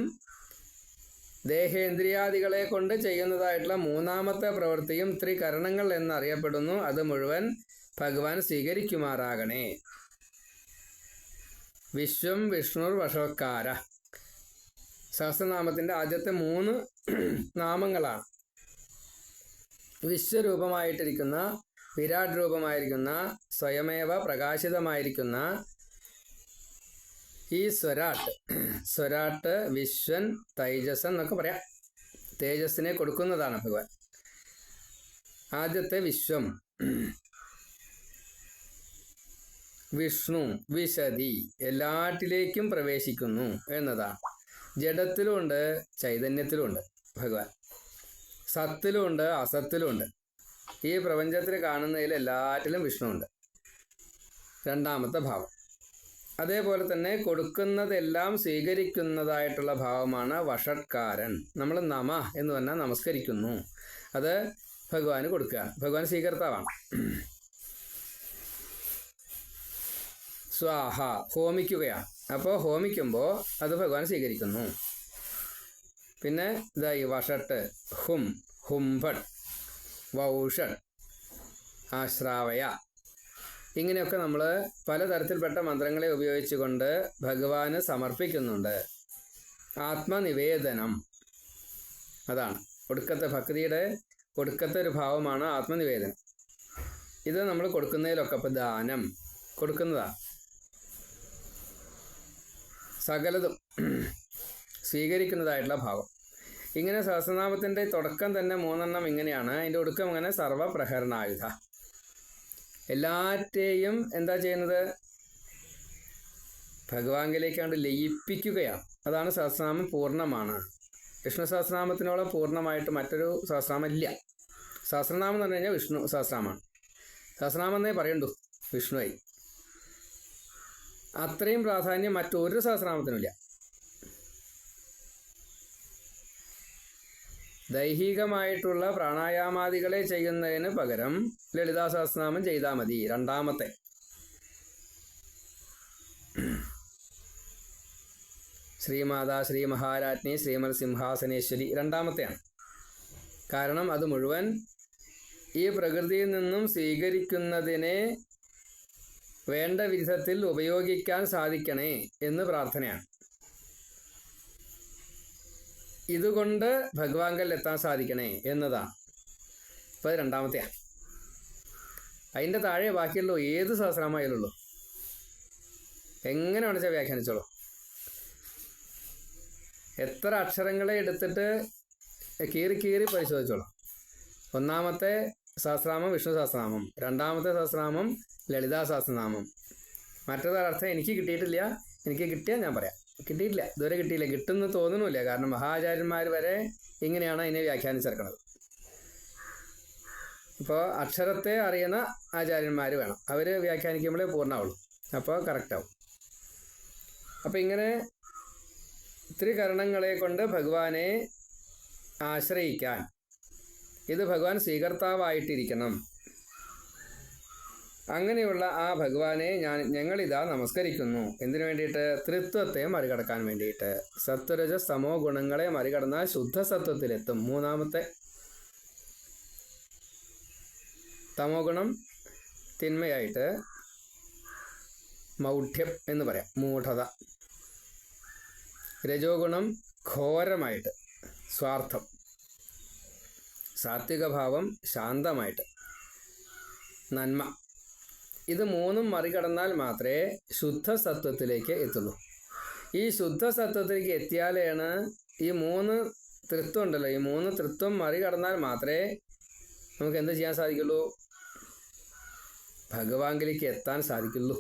ദേഹേന്ദ്രിയാദികളെ കൊണ്ട് ചെയ്യുന്നതായിട്ടുള്ള മൂന്നാമത്തെ പ്രവൃത്തിയും ത്രികരണങ്ങൾ എന്നറിയപ്പെടുന്നു. അത് മുഴുവൻ ഭഗവാൻ സ്വീകരിക്കുമാറാകണേ. വിശ്വം വിഷ്ണുർ വഷവക്കാര സഹസ്രനാമത്തിൻ്റെ ആദ്യത്തെ 3 നാമങ്ങളാണ്. വിശ്വരൂപമായിട്ടിരിക്കുന്ന, വിരാട് രൂപമായിരിക്കുന്ന, സ്വയമേവ പ്രകാശിതമായിരിക്കുന്ന ഈ സ്വരാട്ട്, വിശ്വൻ, തൈജസൻ എന്നൊക്കെ പറയാം. തേജസ്സിനെ കൊടുക്കുന്നതാണ് ഭഗവാൻ. ആദ്യത്തെ വിശ്വം, വിഷ്ണു, വിശദി, എല്ലാറ്റിലേക്കും പ്രവേശിക്കുന്നു എന്നതാണ്. ജഡത്തിലുമുണ്ട്, ചൈതന്യത്തിലുമുണ്ട് ഭഗവാൻ, സത്തിലുമുണ്ട്, അസത്തിലുമുണ്ട്. ഈ പ്രപഞ്ചത്തിൽ കാണുന്നതിൽ എല്ലാറ്റിലും വിഷ്ണുവുണ്ട്, രണ്ടാമത്തെ ഭാവം. അതേപോലെ തന്നെ കൊടുക്കുന്നതെല്ലാം സ്വീകരിക്കുന്നതായിട്ടുള്ള ഭാവമാണ് വഷട്കാരൻ. നമ്മൾ നമ എന്ന് പറഞ്ഞാൽ നമസ്കരിക്കുന്നു, അത് ഭഗവാന് കൊടുക്കുകയാണ്. ഭഗവാൻ സ്വീകർത്താവാണ്. സ്വാഹ, ഹോമിക്കുകയാണ്. അപ്പോൾ ഹോമിക്കുമ്പോൾ അത് ഭഗവാൻ സ്വീകരിക്കുന്നു. പിന്നെ ഇതായി വഷട്ട്, ഹും, ഹുംഭട്ട്, വൗഷട്ട്, ആശ്രാവയ, ഇങ്ങനെയൊക്കെ നമ്മൾ പലതരത്തിൽപ്പെട്ട മന്ത്രങ്ങളെ ഉപയോഗിച്ചുകൊണ്ട് ഭഗവാന് സമർപ്പിക്കുന്നുണ്ട്. ആത്മനിവേദനം, അതാണ് ഒടുക്കത്തെ ഭക്തിയുടെ ഒടുക്കത്തെ ഒരു ഭാവമാണ് ആത്മനിവേദനം. ഇത് നമ്മൾ കൊടുക്കുന്നതിലൊക്കെ, ഇപ്പോൾ ദാനം കൊടുക്കുന്നതാണ്, സകലതും സ്വീകരിക്കുന്നതായിട്ടുള്ള ഭാവം. ഇങ്ങനെ സഹസ്രനാമത്തിൻ്റെ തുടക്കം തന്നെ 3 ഇങ്ങനെയാണ്. അതിൻ്റെ ഒടുക്കം അങ്ങനെ സർവപ്രഹരണായുധ, എല്ലാറ്റെയും എന്താ ചെയ്യുന്നത്? ഭഗവാനിലേക്കാണ്ട് ലയിപ്പിക്കുകയാണ്. അതാണ് സഹസ്രനാമം പൂർണ്ണമാണ്. വിഷ്ണു സഹസ്രനാമത്തിനോളം പൂർണ്ണമായിട്ട് മറ്റൊരു സഹസ്രനാമം ഇല്ല. സഹസ്രനാമം എന്ന് പറഞ്ഞു കഴിഞ്ഞാൽ വിഷ്ണു സഹസ്രനാമമാണ്. സഹസ്രനാമം എന്നേ പറയണ്ടു, വിഷ്ണുവായി. അത്രയും പ്രാധാന്യം മറ്റൊരു സഹസ്രനാമത്തിനുമില്ല. ദൈഹികമായിട്ടുള്ള പ്രാണായാമാദികളെ ചെയ്യുന്നതിന് പകരം ലളിതാ സഹസ്രനാമം ചെയ്താൽ മതി. രണ്ടാമത്തെ ശ്രീമാതാ ശ്രീ മഹാരാജ്ഞി ശ്രീമത് സിംഹാസനേശ്വരി രണ്ടാമത്തെയാണ്. കാരണം അത് മുഴുവൻ ഈ പ്രകൃതിയിൽ നിന്നും സ്വീകരിക്കുന്നതിനെ വേണ്ട വിധത്തിൽ ഉപയോഗിക്കാൻ സാധിക്കണേ എന്ന് പ്രാർത്ഥനയാണ്. ഇതുകൊണ്ട് ഭഗവാങ്കൽ എത്താൻ സാധിക്കണേ എന്നതാണ്. അപ്പോൾ അത് രണ്ടാമത്തെയാണ്. അതിൻ്റെ താഴെ ബാക്കിയുള്ളൂ ഏത് സഹസ്രനാമായാലുള്ളൂ, എങ്ങനെ വേണമെച്ചാൽ വ്യാഖ്യാനിച്ചോളൂ. എത്ര അക്ഷരങ്ങളെ എടുത്തിട്ട് കീറി കീറി പരിശോധിച്ചോളാം. ഒന്നാമത്തെ സഹസ്രനാമം വിഷ്ണു സഹസ്രനാമം, രണ്ടാമത്തെ സഹസ്രനാമം ലളിതാ സഹസ്രനാമം. മറ്റൊരർത്ഥം എനിക്ക് കിട്ടിയിട്ടില്ല. എനിക്ക് കിട്ടിയാൽ ഞാൻ പറയാം. കിട്ടിയിട്ടില്ല, ഇതുവരെ കിട്ടിയില്ല. കിട്ടുമെന്ന് തോന്നുന്നില്ല. കാരണം മഹാചാര്യന്മാർ വരെ ഇങ്ങനെയാണ് അതിനെ വ്യാഖ്യാനിച്ചിറക്കുന്നത്. ഇപ്പോൾ അക്ഷരത്തെ അറിയുന്ന ആചാര്യന്മാർ വേണം. അവർ വ്യാഖ്യാനിക്കുമ്പോഴേ പൂർണ്ണമാവുള്ളൂ. അപ്പോൾ കറക്റ്റാവും. അപ്പം ഇങ്ങനെ ത്രികരണങ്ങളെ കൊണ്ട് ഭഗവാനെ ആശ്രയിക്കാൻ, ഇത് ഭഗവാൻ സ്വീകർത്താവായിട്ടിരിക്കണം. അങ്ങനെയുള്ള ആ ഭഗവാനെ ഞങ്ങളിതാ നമസ്കരിക്കുന്നു. എന്തിനു വേണ്ടിയിട്ട്? ത്രിത്വത്തെ മറികടക്കാൻ വേണ്ടിയിട്ട്. സത്വരജ സമോ ഗുണങ്ങളെ മറികടന്നാൽ ശുദ്ധസത്വത്തിലെത്തും. മൂന്നാമത്തെ തമോ ഗുണം തിന്മയായിട്ട് മൗഢ്യം എന്ന് പറയാം, മൂഢത. രജോ ഗുണം ഘോരമായിട്ട് സ്വാർത്ഥം. സാത്വിക ഭാവം ശാന്തമായിട്ട് നന്മ. ഇത് മൂന്നും മറികടന്നാൽ മാത്രമേ ശുദ്ധസത്വത്തിലേക്ക് എത്തുള്ളൂ. ഈ ശുദ്ധസത്വത്തിലേക്ക് എത്തിയാലാണ് ഈ മൂന്ന് തൃത്വം ഉണ്ടല്ലോ, ഈ മൂന്ന് തൃത്വം മറികടന്നാൽ മാത്രമേ നമുക്ക് എന്ത് ചെയ്യാൻ സാധിക്കുള്ളൂ? ഭഗവാനിലേക്ക് എത്താൻ സാധിക്കുള്ളൂ.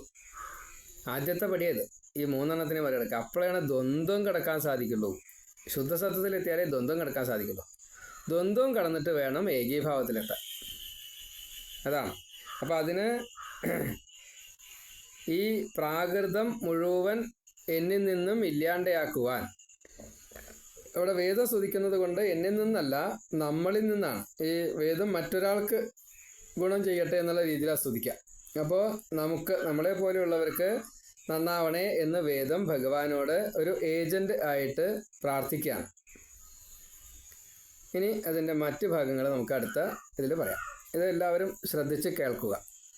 ആദ്യത്തെ പടിയത് ഈ മൂന്നെണ്ണത്തിന് മറികടക്കുക. അപ്പോഴാണ് ദ്വന്ദ്വം കിടക്കാൻ സാധിക്കുള്ളൂ. ശുദ്ധസത്വത്തിലെത്തിയാലേ ദ്വന്ദ്വം കിടക്കാൻ സാധിക്കുള്ളൂ. ദ്വന്ദ്വം കടന്നിട്ട് വേണം ഏകീഭാവത്തിലെത്താൻ. അതാണ്. അപ്പം അതിന് ഈ പ്രാകൃതം മുഴുവൻ എന്നിൽ നിന്നും ഇല്ലാണ്ടയാക്കുവാൻ, ഇവിടെ വേദം സ്തുതിക്കുന്നത് കൊണ്ട് എന്നിൽ നിന്നല്ല നമ്മളിൽ നിന്നാണ്. ഈ വേദം മറ്റൊരാൾക്ക് ഗുണം ചെയ്യട്ടെ എന്നുള്ള രീതിയിലാണ് സ്തുതിക്കുക. അപ്പോൾ നമ്മളെ പോലെയുള്ളവർക്ക് നന്നാവണേ എന്ന് വേദം ഭഗവാനോട് ഒരു ഏജന്റ് ആയിട്ട് പ്രാർത്ഥിക്കുകയാണ്. ഇനി അതിൻ്റെ മറ്റ് ഭാഗങ്ങൾ നമുക്ക് അടുത്ത ഇതിൽ പറയാം. ഇതെല്ലാവരും ശ്രദ്ധിച്ച് കേൾക്കുക.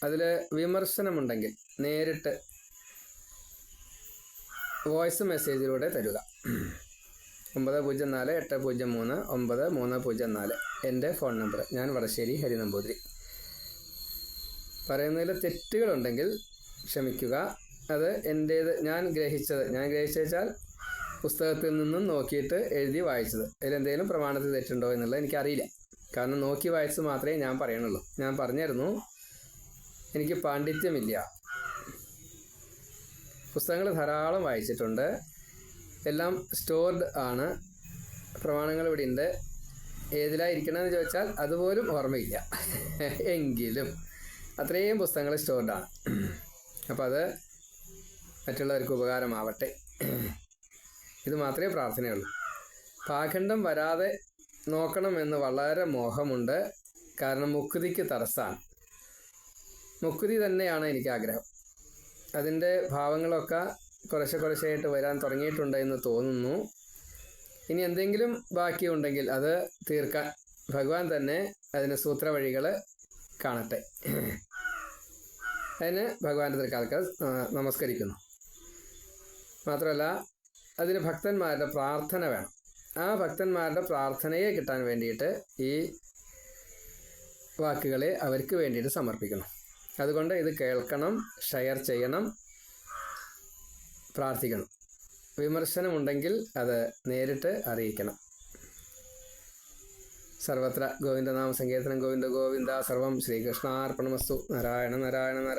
അതിൽ വിമർശനമുണ്ടെങ്കിൽ നേരിട്ട് വോയിസ് മെസ്സേജിലൂടെ തരിക. 9048039304 എൻ്റെ ഫോൺ നമ്പർ. ഞാൻ വടശ്ശേരി ഹരി നമ്പൂതിരി. പറയുന്നതിൽ തെറ്റുകളുണ്ടെങ്കിൽ ക്ഷമിക്കുക. അത് എൻ്റേത്, ഞാൻ ഗ്രഹിച്ചെച്ചാൽ പുസ്തകത്തിൽ നിന്നും നോക്കിയിട്ട് എഴുതി വായിച്ചത്. ഇതിലെന്തെങ്കിലും പ്രമാണത്തിൽ തെറ്റുണ്ടോ എന്നുള്ളത് എനിക്കറിയില്ല. കാരണം നോക്കി വായിച്ച് മാത്രമേ ഞാൻ പറയണുള്ളൂ. ഞാൻ പറഞ്ഞിരുന്നു, എനിക്ക് പാണ്ഡിത്യമില്ല. പുസ്തകങ്ങൾ ധാരാളം വായിച്ചിട്ടുണ്ട്. എല്ലാം സ്റ്റോർഡ് ആണ്. പ്രമാണങ്ങൾ ഇവിടെ ഉണ്ട്. ഏതിലായിരിക്കണമെന്ന് ചോദിച്ചാൽ അതുപോലും ഓർമ്മയില്ല. എങ്കിലും അത്രയും പുസ്തകങ്ങൾ സ്റ്റോർഡാണ്. അപ്പോൾ അത് മറ്റുള്ളവർക്ക് ഉപകാരമാവട്ടെ. ഇത് മാത്രമേ പ്രാർത്ഥനയുള്ളൂ. പാഖണ്ഡം വരാതെ നോക്കണമെന്ന് വളരെ മോഹമുണ്ട്. കാരണം മുക്തിക്ക് തടസ്സമാണ്. മുക്തി തന്നെയാണ് എനിക്ക് ആഗ്രഹം. അതിൻ്റെ ഭാവങ്ങളൊക്കെ കുറേശ്ശെയായിട്ട് വരാൻ തുടങ്ങിയിട്ടുണ്ട് എന്ന് തോന്നുന്നു. ഇനി എന്തെങ്കിലും ബാക്കിയുണ്ടെങ്കിൽ അത് തീർക്കാൻ ഭഗവാൻ തന്നെ അതിന് സൂത്രവഴികൾ കാണട്ടെ. അതിന് ഭഗവാന്റെ തൃക്കാൽക്കൽ നമസ്കരിക്കുന്നു. മാത്രമല്ല അതിന് ഭക്തന്മാരുടെ പ്രാർത്ഥന വേണം. ആ ഭക്തന്മാരുടെ പ്രാർത്ഥനയെ കിട്ടാൻ വേണ്ടിയിട്ട് ഈ വാക്കുകളെ അവർക്ക് വേണ്ടിയിട്ട് സമർപ്പിക്കണം. അതുകൊണ്ട് ഇത് കേൾക്കണം, ഷെയർ ചെയ്യണം, പ്രാർത്ഥിക്കണം. വിമർശനമുണ്ടെങ്കിൽ അത് നേരിട്ട് അറിയിക്കണം. സർവത്ര ഗോവിന്ദനാമ സങ്കീർത്തനം. ഗോവിന്ദ ഗോവിന്ദ. സർവം ശ്രീകൃഷ്ണാർപ്പണമസ്തു. നാരായണ നാരായണ നാരായണ.